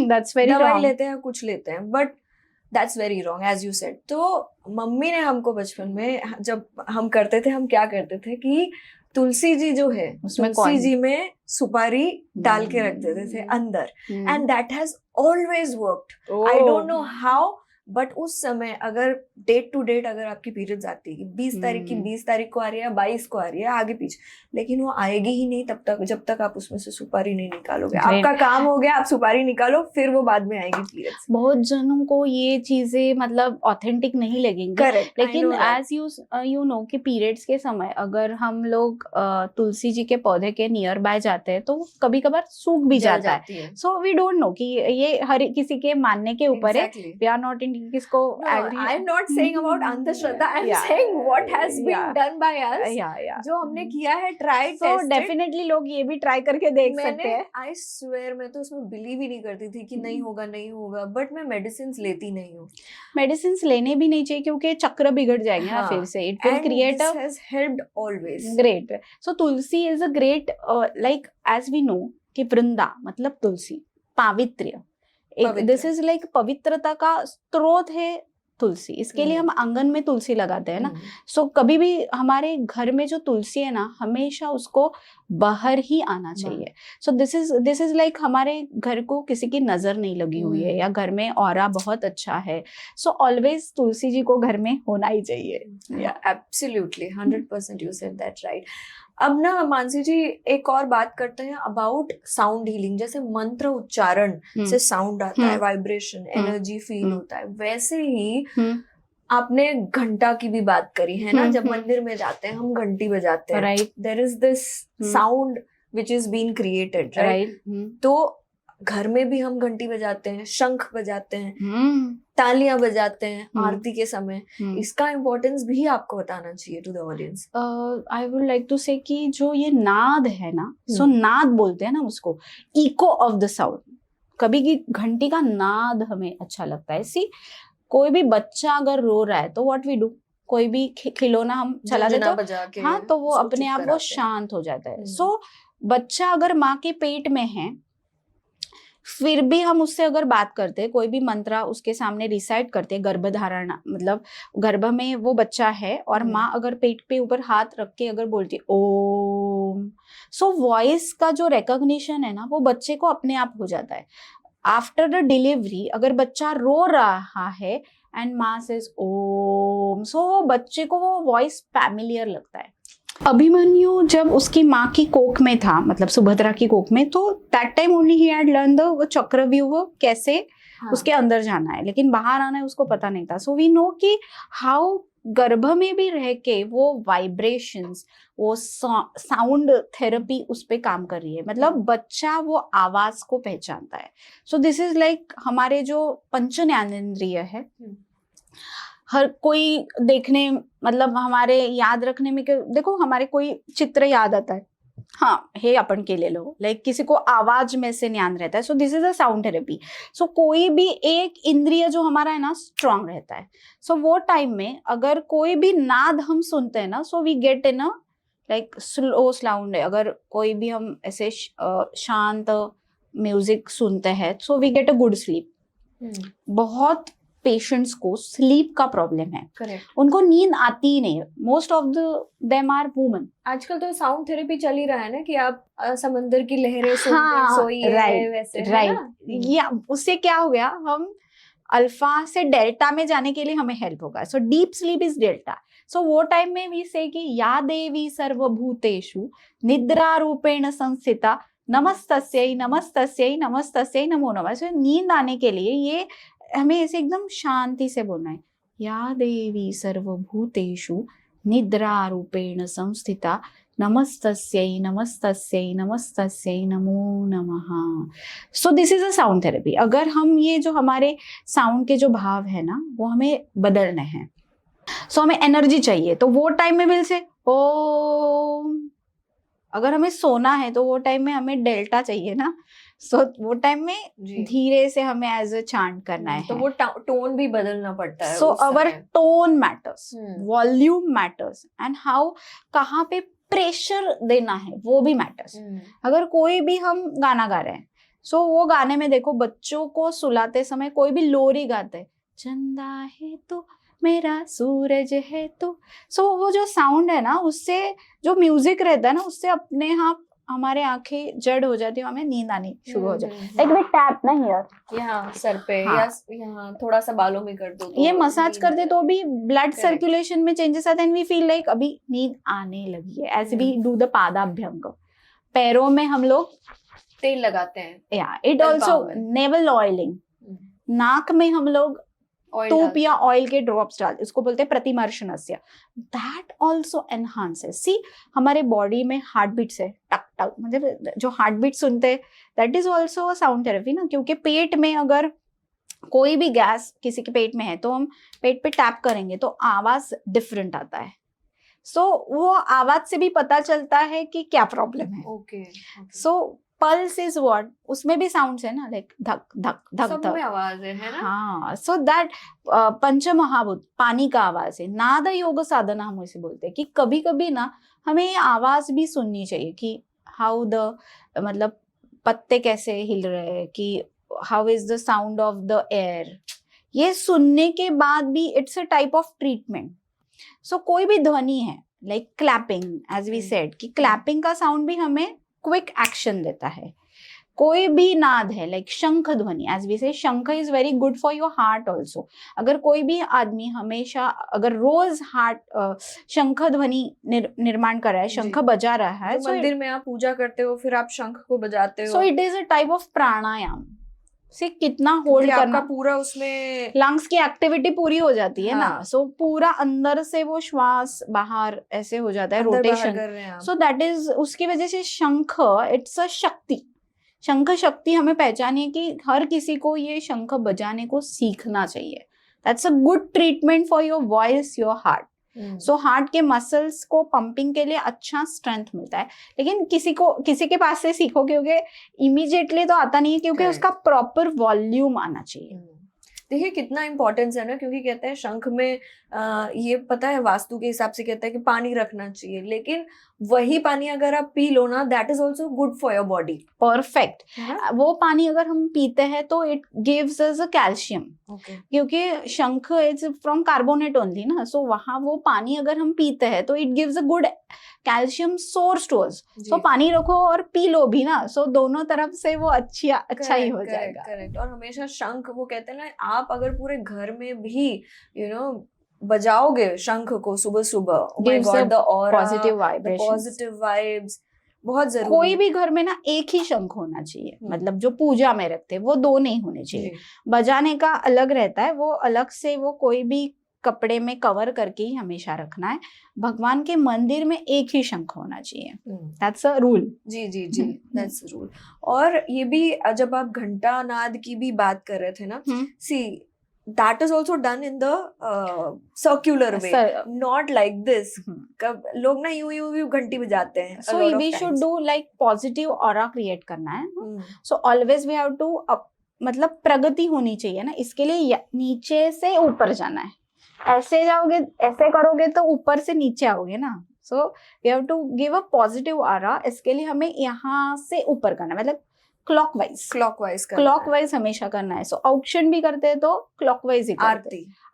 S2: दवाई लेते हैं, कुछ लेते हैं, but that's very wrong as you said. तो मम्मी ने हमको बचपन में जब हम करते थे, हम क्या करते थे कि तुलसी जी जो है, तुलसी जी में सुपारी डाल के रख देते थे अंदर, and that has always worked. I don't know how, but उस समय अगर डेट टू डेट अगर आपकी पीरियड्स आती है, 20 तारीख की 20 तारीख को आ रही है, 22 को आ रही है, आगे पीछे, लेकिन वो आएगी ही नहीं तब तक जब तक आप उसमें से सुपारी नहीं निकालोगे. आपका काम हो गया, आप सुपारी निकालो, फिर वो बाद में आएगी पीरियड्स.
S1: बहुत जनों को ये चीजें मतलब ऑथेंटिक नहीं लगेंगी. करेक्ट. लेकिन एज यू नो कि पीरियड्स के समय अगर हम लोग तुलसी जी के पौधे के नियर बाय जाते हैं तो कभी कभार सूख भी जाता है. सो वी डोंट नो कि ये हर किसी के मानने के ऊपर है. वी आर नॉट किसको
S2: I am not saying about अंधश्रद्धा, I am saying what has been done by us, जो हमने किया है, ट्राई.
S1: सो डेफिनेटली लोग ये भी ट्राई करके देख सकते हैं.
S2: आई स्वेयर मैं तो उसमें बिलीव ही नहीं करती थी कि नहीं होगा, बट मैं मेडिसिन्स लेती नहीं हूँ.
S1: मेडिसिन्स लेने भी नहीं चाहिए क्योंकि चक्र बिगड़ जाएंगे ना फिर से. It will create
S2: this has helped always.
S1: Great. So tulsi is a great, like as we know कि वृंदा मतलब तुलसी, पावित्र्य. दिस इज लाइक पवित्रता का स्रोत है तुलसी. इसके लिए हम आंगन में तुलसी लगाते हैं ना. सो कभी भी हमारे घर में जो तुलसी है ना, हमेशा उसको बाहर ही आना चाहिए. सो दिस इज लाइक हमारे घर को किसी की नजर नहीं लगी हुई है, या घर में ऑरा बहुत अच्छा है, सो ऑलवेज तुलसी जी को घर में होना ही चाहिए.
S2: Absolutely 100% you said that right. अब ना मानसी जी एक और बात करते हैं अबाउट साउंड हीलिंग। जैसे मंत्र उच्चारण से साउंड आता है, वाइब्रेशन, एनर्जी फील होता है, वैसे ही आपने घंटा की भी बात करी है ना। जब मंदिर में जाते हैं हम घंटी बजाते हैं,
S1: right,
S2: there is this sound which is been created, right. तो घर में भी हम घंटी बजाते हैं, शंख बजाते हैं, तालियां बजाते हैं आरती के समय। इसका इम्पोर्टेंस भी आपको बताना चाहिए to the audience.
S1: I would like to say कि जो ये नाद है ना, सो नाद बोलते हैं ना उसको, इको ऑफ द साउंड। कभी की घंटी का नाद हमें अच्छा लगता है। सी कोई भी बच्चा अगर रो रहा है तो व्हाट वी डू, कोई भी खिलौना हम चला देते हैं, हाँ, तो वो अपने आप वो शांत हो जाता है। सो बच्चा अगर माँ के पेट में है, फिर भी हम उससे अगर बात करते हैं, कोई भी मंत्रा उसके सामने रिसाइट करते हैं, गर्भधारणा मतलब गर्भ में वो बच्चा है और माँ अगर पेट पे ऊपर हाथ रख के अगर बोलती है ओम, सो वॉइस का जो रिकॉग्निशन है ना वो बच्चे को अपने आप हो जाता है। आफ्टर द डिलीवरी अगर बच्चा रो रहा है एंड माँ सेज ओम, सो वो बच्चे को वो वॉइस फैमिलियर लगता है। अभिमन्यु जब उसकी माँ की कोख में था, मतलब सुभद्रा की कोख में, तो that time only he had learn the वो चक्रव्यूह कैसे उसके अंदर जाना है, लेकिन बाहर आना है उसको पता नहीं था। सो वी नो कि हाउ गर्भ में भी रह के वो वाइब्रेशंस, वो साउंड थेरेपी उस पे काम कर रही है, मतलब बच्चा वो आवाज को पहचानता है। सो दिस इज लाइक हमारे जो पंच ज्ञानेंद्रिय है, हर कोई देखने मतलब हमारे याद रखने में, देखो हमारे कोई चित्र याद आता है, हाँ हे अपन के ले लो, लाइक किसी को आवाज में से ध्यान रहता है। So this is a sound therapy. So कोई भी एक इंद्रिय जो हमारा है ना स्ट्रांग रहता है। सो वो टाइम में अगर कोई भी नाद हम सुनते हैं ना, so we get in a like slow sound. अगर कोई भी हम ऐसे शांत म्यूजिक सुनते हैं, so we get a good sleep. बहुत पेशेंट्स को स्लीप का प्रॉब्लम है,
S2: करेक्ट,
S1: उनको नींद आती ही नहीं है। Most of them are women.
S2: आजकल तो साउंड थेरेपी चल ही रहा है ना कि आप समंदर की लहरें सुनकर सोइए, वैसे है ना?
S1: या उससे क्या हो गया, हम अल्फा से डेल्टा में जाने के लिए हमें हेल्प होगा। So deep sleep is delta. So वो टाइम में भी से कि या देवी सर्वभूतेषु निद्रा रूपेण संस्थिता नमस्तस्यै नमस्तस्यै नमस्तस्यै नमो नमः। सो नींद आने के लिए ये हमें ऐसे एकदम शांति से बोलना है, या देवी सर्वभूतेषु निद्रा रूपेण संस्थिता नमस्तस्यै नमस्तस्यै नमस्तस्यै नमो नमः। सो this is a sound therapy. अगर हम ये जो हमारे साउंड के जो भाव है ना वो हमें बदलने हैं, सो हमें एनर्जी चाहिए, तो वो टाइम में बिल से ओम। अगर हमें सोना है तो वो टाइम में हमें डेल्टा चाहिए ना, सो वो टाइम में धीरे से हमें एज अ चांट करना है,
S2: तो वो टोन भी बदलना पड़ता है।
S1: So our tone matters, volume matters, and how कहाँ पे प्रेशर देना है वो भी मैटर्स। अगर कोई भी हम गाना गा रहे हैं, सो वो गाने में देखो बच्चों को सुलाते समय कोई भी लोरी गाते हैं, चंदा है तो मेरा सूरज है तो, सो वो जो साउंड है ना उससे जो म्यूजिक रहता है ना उससे अपने आप हमारे आंखें जड़ हो जाती है, हमें नींद आनी शुरू हो जाए। लाइक वे टैप ना हियर,
S2: यहाँ सर पे, या यहाँ थोड़ा सा बालों में कर दो, तो
S1: ये मसाज कर दे तो भी ब्लड सर्कुलेशन में चेंजेस आते हैं एंड वी फील लाइक अभी नींद आने लगी है। ऐसे भी डू द पादाभ्यंग, पैरों में हम लोग
S2: तेल लगाते हैं,
S1: या इट ऑल्सो नेवल ऑयलिंग, नाक में हम लोग टूप या ऑयल के ड्रॉप्स डालते, इसको बोलते हैं प्रतिमर्शनस्य, दैट ऑल्सो एनहांसेस। सी हमारे बॉडी में हार्ट बीट्स है, टक टक, मतलब जो हार्ट बीट सुनते हैं that is also sound therapy ना, क्योंकि पेट में अगर कोई भी गैस किसी के पेट में है तो हम पेट पे टैप करेंगे तो आवाज डिफरेंट आता है। सो वो आवाज से भी पता चलता है कि क्या प्रॉब्लम है।
S2: Okay,
S1: so pulse is what, उसमें भी साउंड्स है ना, लाइक धक धक धक
S2: सब
S1: धक,
S2: में आवाज है ना?
S1: हाँ, सो दैट पंचमहाभूत पानी का आवाज है। नाद योग साधना हम इसे बोलते हैं कि कभी कभी ना हमें ये आवाज भी सुननी चाहिए कि हाउ द मतलब पत्ते कैसे हिल रहे हैं, कि how is the sound of the air. ये सुनने के बाद भी it's a type of treatment. So कोई भी ध्वनि है like clapping, as we said कि क्लैपिंग का साउंड भी हमें क्विक एक्शन देता है। कोई भी नाद है लाइक शंख ध्वनि, एज वी से शंख is very good for your heart also. अगर कोई भी आदमी हमेशा अगर रोज हार्ट शंख ध्वनि निर्माण कर रहा है, शंख बजा रहा है,
S2: तो मंदिर में आप पूजा करते हो फिर आप शंख को बजाते हो,
S1: so it is a type of pranayam से कितना होल्ड करना,
S2: पूरा उसमें
S1: लंग्स की एक्टिविटी पूरी हो जाती है
S2: हाँ.
S1: ना। सो पूरा अंदर से वो श्वास बाहर ऐसे हो जाता है, रोटेशन। सो दैट इज उसकी वजह से शंख इट्स अ शक्ति, शंख शक्ति हमें पहचानिए कि हर किसी को ये शंख बजाने को सीखना चाहिए। That's a good treatment for your voice, your heart. So heart के मसल्स को पंपिंग के लिए अच्छा स्ट्रेंथ मिलता है। लेकिन किसी के पास से सीखो क्योंकि इमीडिएटली तो आता नहीं है, क्योंकि उसका प्रॉपर वॉल्यूम आना चाहिए।
S2: देखिए कितना इम्पोर्टेंस है ना, क्योंकि कहते हैं शंख में ये पता है वास्तु के हिसाब से कहता है कि पानी रखना चाहिए, लेकिन वही पानी अगर आप पी लो ना, that is also good for your body.
S1: Perfect. वो पानी अगर हम पीते हैं तो it gives us a calcium, क्योंकि शंख इज फ्रॉम कार्बोनेट ओनली ना। सो वहां वो पानी अगर हम पीते हैं तो it gives a good calcium source to us. So पानी रखो और पी लो भी ना, सो दोनों तरफ से वो अच्छा ही हो जाएगा।
S2: करेक्ट। और हमेशा शंख, वो कहते हैं ना, आप अगर पूरे घर में भी बजाओगे शंख को सुबह सुबह, पॉजिटिव वाइब्स बहुत जरूरी।
S1: कोई भी घर में ना एक ही शंख होना चाहिए, मतलब जो पूजा में रखते हैं वो दो नहीं होने चाहिए। बजाने का अलग रहता है, वो अलग से वो कोई भी कपड़े में कवर करके ही हमेशा रखना है। भगवान के मंदिर में एक ही शंख होना चाहिए, दैट्स अ रूल।
S2: जी दैट्स अ रूल। और ये भी जब आप घंटा नाद की भी बात कर रहे थे ना, सी that is also done in the circular way, not like this. कब लोग ना यूं घंटी बजाते हैं।
S1: So we should do like positive aura create करना है। So always we have to मतलब प्रगति होनी चाहिए ना, इसके लिए नीचे से ऊपर जाना है। ऐसे जाओगे, ऐसे करोगे तो ऊपर से नीचे आओगे ना। So we have to give a positive aura, इसके लिए हमें यहाँ से ऊपर करना है, मतलब क्लॉकवाइज हमेशा करना है। सो ऑक्शन भी करते हैं तो क्लॉकवाइज ही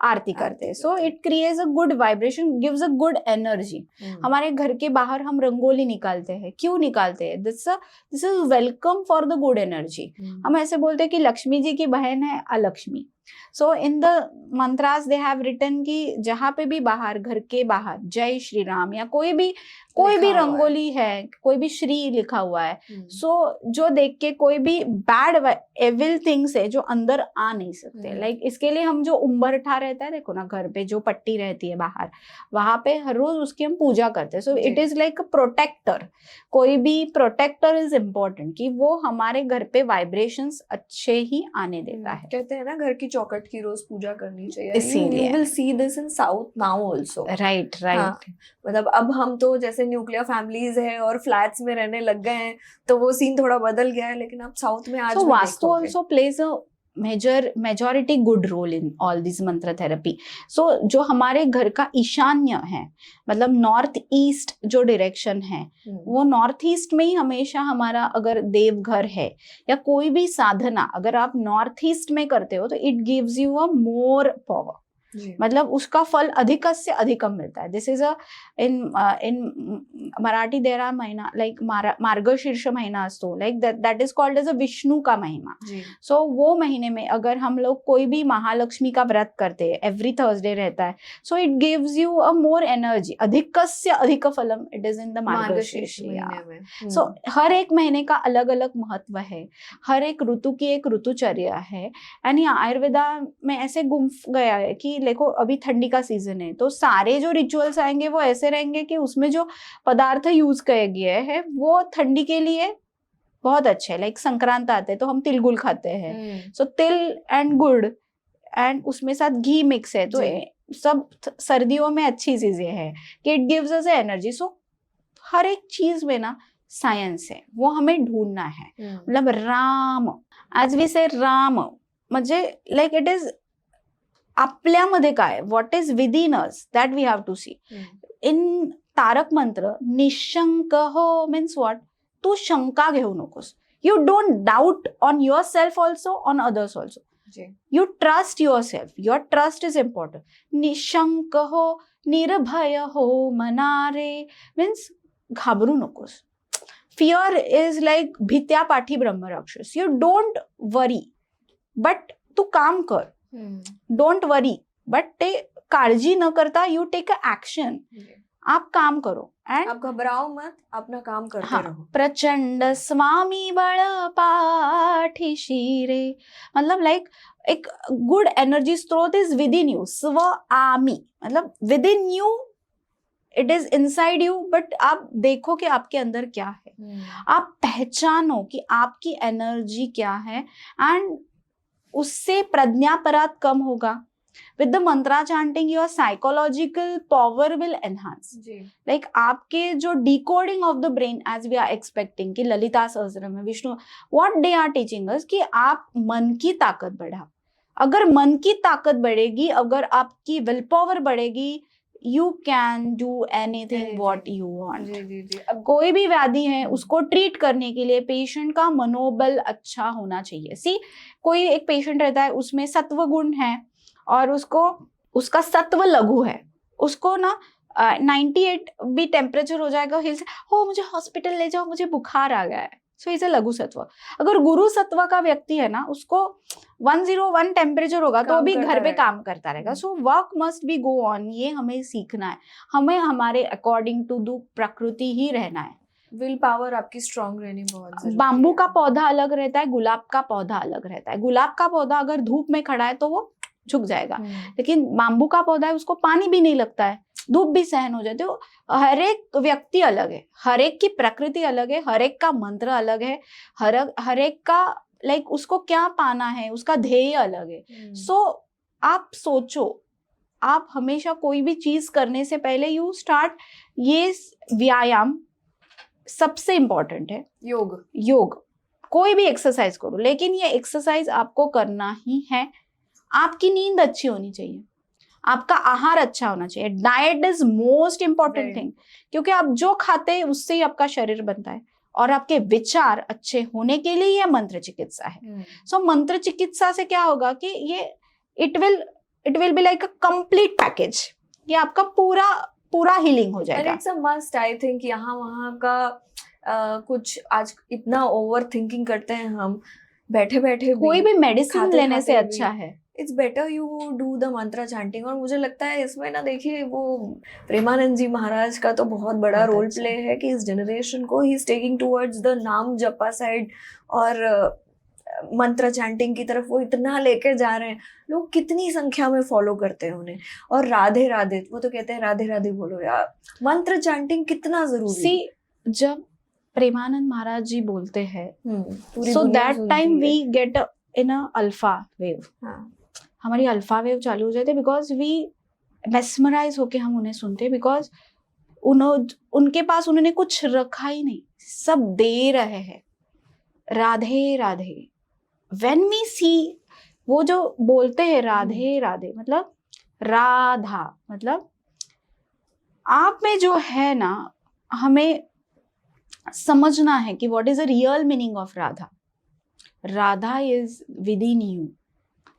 S1: आरती करते हैं। So it creates a good vibration, gives a good energy. हमारे घर के बाहर हम रंगोली निकालते हैं, क्यों निकालते हैं? This is welcome for the good energy. हम ऐसे बोलते हैं कि लक्ष्मी जी की बहन है Alakshmi. So in the mantras they have written कि जहां पे भी बाहर, घर के बाहर जय श्री राम या कोई भी रंगोली है, कोई भी श्री लिखा हुआ है, सो जो देख के कोई भी बैड एविल थिंग्स है जो अंदर आ नहीं सकते। लाइक इसके लिए हम जो उम्बरठा रहता है, देखो ना घर पे जो पट्टी रहती है बाहर, वहां पे हर रोज उसकी हम पूजा करते हैं। So it is like protector. कोई भी प्रोटेक्टर इज इम्पोर्टेंट कि वो हमारे घर पे वाइब्रेशंस अच्छे ही आने देता है।
S2: कहते हैं ना घर की चौखट की रोज पूजा करनी चाहिए। You will see this in South now also.
S1: Right.
S2: मतलब अब हम तो जैसे न्यूक्लियर फैमिलीज है और फ्लैट्स में रहने लग गए हैं, तो वो सीन थोड़ा बदल गया है, लेकिन अब साउथ में आज भी
S1: Vastu also plays a majority good role in all this mantra therapy. So जो हमारे घर का ईशान्य है, मतलब नॉर्थ ईस्ट जो डायरेक्शन है, वो नॉर्थ ईस्ट में ही हमेशा हमारा अगर देवघर है या कोई भी साधना अगर आप नॉर्थ ईस्ट में करते हो तो it gives you a more power, मतलब उसका फल अधिकस्य अधिकम मिलता है। This is a in Marathi there are mahina like Margashirsha mahina असतो, like that is called as a Vishnu का महीना। सो वो महीने में अगर हम लोग कोई भी महालक्ष्मी का व्रत करते हैं, एवरी थर्सडे रहता है, so it gives you a more energy. अधिकस्य अधिक फलम, it is in the Margashirsha. So हर एक महीने का अलग अलग महत्व है, हर एक ऋतु की एक ऋतुचर्या है। एंड आयुर्वेदा में ऐसे गुम गया है कि देखो अभी ठंडी का सीजन है, तो सारे जो रिचुअल्स आएंगे वो ऐसे रहेंगे कि उसमें जो पदार्थ यूज किए गए हैं वो ठंडी के लिए बहुत अच्छे है। लाइक संक्रांत आते हैं तो हम तिल गुड़ खाते हैं, सो तिल एंड गुड़ एंड उसमें साथ घी मिक्स है, तो सब सर्दियों में अच्छी चीजें हैं कि इट गिव्स अस एनर्जी। सो हर एक चीज में ना साइंस है, वो हमें ढूंढना है। मतलब राम, एज वी से राम म्हणजे लाइक इट इज आपल्यामध्ये काय, what is within us, that we have to see. In Tarak mantra निशंक हो मीन्स व्हॉट, तू शंका घेऊ नकोस. You don't doubt on yourself also, on others also. You trust yourself. Your trust is important. निशंक हो, निर्भय हो मनारे मीन्स घाबरू नकोस. fear is like भित्या पाठी ब्रह्म राक्षस. You don't worry, but तू काम कर. Don't worry, but ते काळजी न करता you take a action. आप काम करो एंड
S2: आप घबराओ मत, अपना काम करते
S1: हाँ,
S2: रहो.
S1: प्रचंड स्वामी बळ पाठीशी रे. मतलब लाइक एक गुड एनर्जी स्रोत इज विद इन यू. स्व आमी मतलब with in you, it is inside you, but आप देखो कि आपके अंदर क्या है. आप पहचानो कि आपकी एनर्जी क्या है एंड उससे प्रज्ञापराध कम होगा. With the mantra chanting, your psychological power will enhance. Like आपके जो decoding of the brain, as we are expecting कि ललिता सहस्त्रम में Vishnu, what they are teaching us कि आप मन की ताकत बढ़ाओ. अगर मन की ताकत बढ़ेगी, अगर आपकी विल पावर बढ़ेगी, you can do anything what you want. अब कोई भी व्याधि है उसको ट्रीट करने के लिए पेशेंट का मनोबल अच्छा होना चाहिए. सी कोई एक पेशेंट रहता है, उसमें सत्व गुण है और उसका सत्व लघु है, उसको ना 98 भी टेम्परेचर हो जाएगा, हिल से हो मुझे हॉस्पिटल ले जाओ, मुझे बुखार आ गया है. सो इसे लघु सत्व. अगर गुरु सत्व का व्यक्ति है ना, उसको 101 टेम्परेचर होगा तो भी घर पे काम करता रहेगा. So work must be go on. ये हमें सीखना है. हमें हमारे अकॉर्डिंग टू द प्रकृति ही रहना है.
S2: विल पावर आपकी स्ट्रांग रहनी बहुत जरूरी है.
S1: बाम्बू का पौधा अलग रहता है, गुलाब का पौधा अलग रहता है. गुलाब का पौधा अगर धूप में खड़ा है तो वो झुक जाएगा, लेकिन बाम्बू का पौधा है, उसको पानी भी नहीं लगता है, धूप भी सहन हो जाती है. हर एक व्यक्ति अलग है, हर एक की प्रकृति अलग है, हर एक का मंत्र अलग है, हर एक का लाइक उसको क्या पाना है, उसका ध्येय अलग है. सो आप सोचो, आप हमेशा कोई भी चीज करने से पहले यू स्टार्ट, ये व्यायाम सबसे इंपॉर्टेंट है. योग कोई भी एक्सरसाइज करो, लेकिन ये एक्सरसाइज आपको करना ही है. आपकी नींद अच्छी होनी चाहिए, आपका आहार अच्छा होना चाहिए. Diet is most important thing, क्योंकि आप जो खाते हैं उससे ही आपका शरीर बनता है. और आपके विचार अच्छे होने के लिए ये मंत्र चिकित्सा है. सो मंत्र चिकित्सा से क्या होगा कि ये it will be like a complete package. ये आपका पूरा हीलिंग हो जाएगा.
S2: It's a must. I think यहाँ वहाँ का कुछ आज इतना ओवर थिंकिंग करते हैं हम, बैठे बैठे
S1: कोई भी मेडिसिन लेने से अच्छा है.
S2: It's better you do the मंत्र चैंटिंग. और मुझे लगता है इसमें ना, देखिए वो प्रेमानंद जी महाराज का तो बहुत बड़ा रोल प्ले है कि इस जनरेशन को ही इज टेकिंग टुवर्ड्स द नाम जपा साइड और मंत्र चैंटिंग की तरफ वो इतना लेके जा रहे हैं. लोग कितनी संख्या में फॉलो करते हैं उन्हें. और राधे राधे, वो तो कहते हैं राधे राधे बोलो यार. मंत्र चैंटिंग कितना जरूरी है. जब
S1: प्रेमानंद महाराज जी बोलते हैं, so that time we get in a alpha wave. हमारी अल्फा वेव चालू हो जाती है, बिकॉज वी मेस्मराइज होके हम उन्हें सुनते हैं. बिकॉज उनके पास उन्होंने कुछ रखा ही नहीं, सब दे रहे हैं. राधे राधे, व्हेन वी सी, वो जो बोलते हैं राधे राधे मतलब राधा, मतलब आप में जो है ना, हमें समझना है कि what is the real meaning of Radha. Radha is with in you.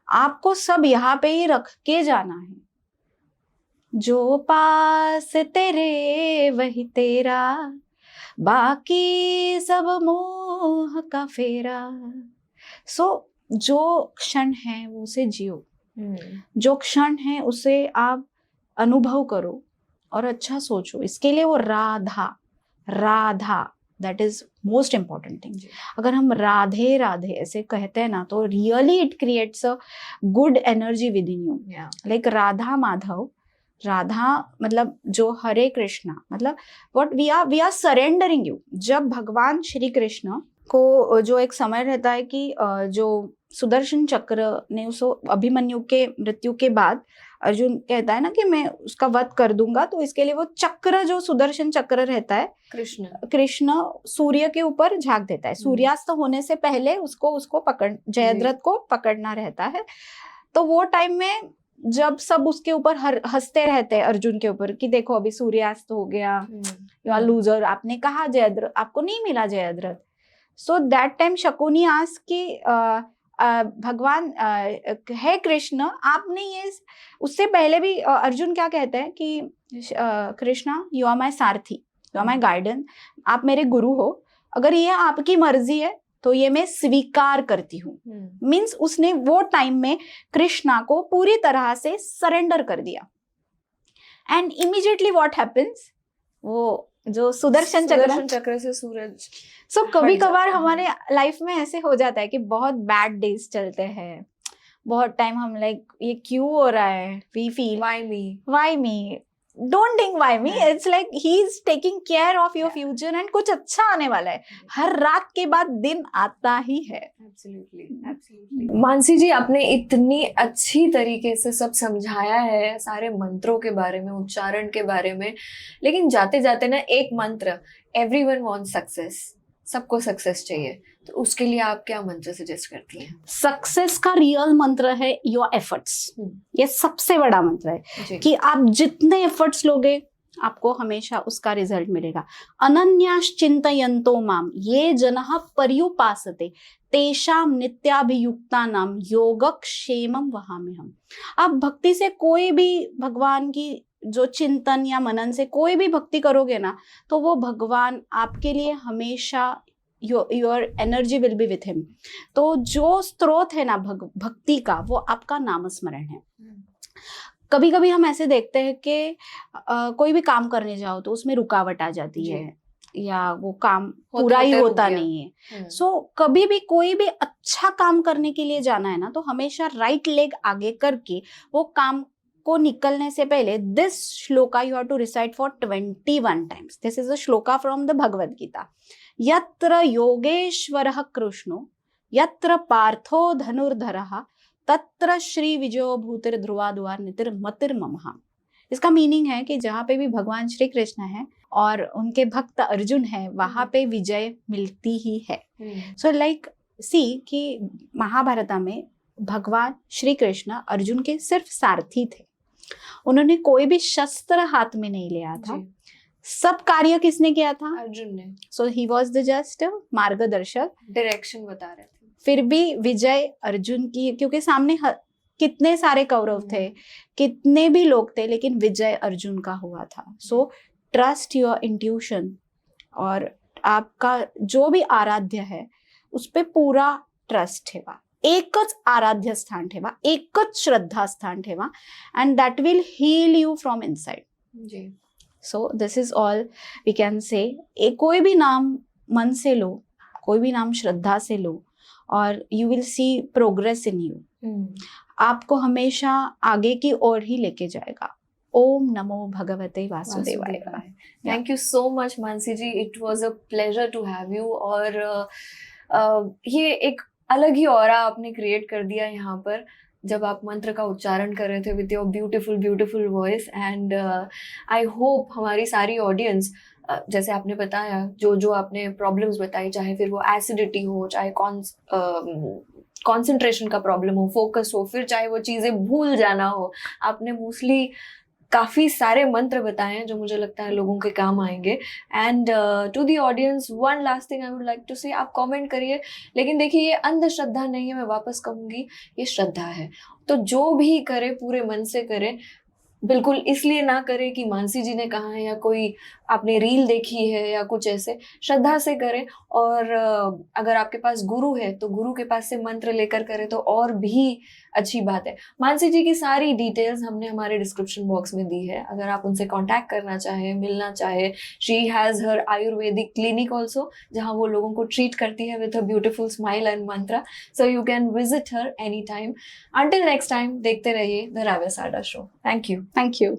S1: आपको सब यहाँ पे ही रख के जाना है. जो पास तेरे वही तेरा, बाकी सब मोह का फेरा. सो जो क्षण है वो उसे जियो. जो क्षण है उसे आप अनुभव करो और अच्छा सोचो. इसके लिए वो Radha that is most important thing. अगर हम राधे राधे ऐसे कहते हैं ना, तो really it creates a good energy within you. Like Radha Madhav, Radha मतलब जो हरे कृष्णा, मतलब what we are surrendering you. जब भगवान श्री कृष्ण को जो एक समय रहता है कि जो सुदर्शन चक्र ने उसको अभिमन्यु के मृत्यु के बाद अर्जुन कहता है ना कि मैं उसका वध कर दूंगा, तो इसके लिए वो चक्र, जो सुदर्शन चक्र रहता है, कृष्ण सूर्य के ऊपर झांक देता है. सूर्यास्त होने से पहले उसको जयद्रथ को पकड़ना रहता है. तो वो टाइम में जब सब उसके ऊपर हंसते रहते हैं अर्जुन के ऊपर कि देखो अभी सूर्यास्त हो गया, यू आर लूजर, आपने कहा जयद्रथ, आपको नहीं मिला Jayadrath. So that time Shakuni ask कि भगवान है कृष्ण, आपने ये, उससे पहले भी अर्जुन क्या कहते हैं कि Krishna you are my Sarathi, you are my guidance, आप मेरे गुरु हो, अगर ये आपकी मर्जी है तो ये मैं स्वीकार करती हूँ। मीन्स उसने वो टाइम में कृष्णा को पूरी तरह से सरेंडर कर दिया। एंड इमीडिएटली व्हाट हैपेंस, वो जो सुदर्शन
S2: चक्र से सूरज।
S1: सो कभी कभार हमारे लाइफ में ऐसे हो जाता है कि बहुत बैड डेज चलते हैं, बहुत टाइम हम लाइक ये क्यों हो रहा है, we feel why me, don't think why me, it's like he is taking care of your future and कुछ अच्छा आने वाला है। हर रात के बाद दिन आता ही है।
S2: एब्सोल्युटली। मानसी जी, आपने इतनी अच्छी तरीके से सब समझाया है, सारे मंत्रों के बारे में, उच्चारण के बारे में, लेकिन जाते जाते ना एक मंत्र, एवरीवन वांट्स सक्सेस, सबको सक्सेस चाहिए, तो उसके लिए आप क्या मंत्र सजेस्ट करती हैं?
S1: सक्सेस का रियल मंत्र है योर एफर्ट्स। ये सबसे बड़ा मंत्र है कि आप जितने एफर्ट्स लोगे आपको हमेशा उसका रिजल्ट मिलेगा। अनन्याश्चिन्तयन्तो माम ये जनः पर्युपासते तेषां नित्याभियुक्तानां योगक्षेमं वहाम्यहम्। आप भक्ति से कोई भी भगवान की जो चिंतन या मनन से कोई भी भक्ति करोगे ना, तो वो भगवान आपके लिए हमेशा your energy will be with him. तो जो स्रोत है ना भक्ति का, वो आपका नामस्मरण है। कभी कभी हम ऐसे देखते हैं कि कोई भी काम करने जाओ तो उसमें रुकावट आ जाती है या वो काम पूरा ही होता नहीं है। सो कभी भी कोई भी अच्छा काम करने के लिए जाना है ना, तो हमेशा राइट लेग आगे करके वो काम को निकलने से पहले this shloka you have to recite for 21 times. This is a shloka from the Bhagavad Gita. यत्र योगेश्वरः कृष्णो यत्र पार्थो धनुर्धरः तत्र श्री विजयो भूतिर ध्रुवादुआ नितिर मतिर ममहा। इसका मीनिंग है कि जहाँ पे भी भगवान श्री कृष्ण है और उनके भक्त अर्जुन है, वहां पे विजय मिलती ही है। सो लाइक सी कि महाभारत में भगवान श्री कृष्ण अर्जुन के सिर्फ सारथी थे। उन्होंने कोई भी शस्त्र हाथ में नहीं लिया था। सब कार्य किसने किया था?
S2: अर्जुन ने।
S1: सो ही वॉज द जस्ट मार्गदर्शक,
S2: डायरेक्शन बता रहे थे।
S1: फिर भी विजय अर्जुन की, क्योंकि सामने कितने सारे कौरव थे, कितने भी लोग थे, लेकिन विजय अर्जुन का हुआ था। सो ट्रस्ट योर इंट्यूशन, और आपका जो भी आराध्य है उस पे पूरा ट्रस्ट ठेवा, एकच आराध्य स्थान ठेवा, एकच श्रद्धा स्थान ठेवा, and that will heal you from inside.
S2: जी।
S1: So this is all we can say. कोई भी नाम मन से लो, कोई भी नाम श्रद्धा से लो, और you will see progress in you. आपको हमेशा आगे की ओर ही लेके जाएगा। ओम नमो भगवते वासुदेवाय।
S2: Thank you so much Mansi ji, it was a pleasure to have you. और ये एक अलग ही ऑरा आपने क्रिएट कर दिया यहाँ पर जब आप मंत्र का उच्चारण कर रहे थे with your beautiful voice. And I hope हमारी सारी ऑडियंस, जैसे आपने बताया, जो आपने प्रॉब्लम्स बताई, चाहे फिर वो एसिडिटी हो, चाहे कॉन्सेंट्रेशन का प्रॉब्लम हो, फोकस हो, फिर चाहे वो चीज़ें भूल जाना हो, आपने मोस्टली काफ़ी सारे मंत्र बताए हैं जो मुझे लगता है लोगों के काम आएंगे। And to the audience, one last thing I would like to say, आप कमेंट करिए, लेकिन देखिए ये अंधश्रद्धा नहीं है, मैं वापस कहूँगी, ये श्रद्धा है। तो जो भी करे पूरे मन से करे, बिल्कुल इसलिए ना करे कि मानसी जी ने कहा है या कोई आपने रील देखी है या कुछ ऐसे, श्रद्धा से करें। और अगर आपके पास गुरु है तो गुरु के पास से मंत्र लेकर करें तो और भी अच्छी बात है। मानसी जी की सारी डिटेल्स हमने हमारे डिस्क्रिप्शन बॉक्स में दी है, अगर आप उनसे कांटेक्ट करना चाहे, मिलना चाहे। She has her ayurvedic clinic also, जहाँ वो लोगों को ट्रीट करती है with a beautiful smile and mantra. So you can visit her any time. Until next time, देखते रहिए the Ravya Sarda show. Thank you.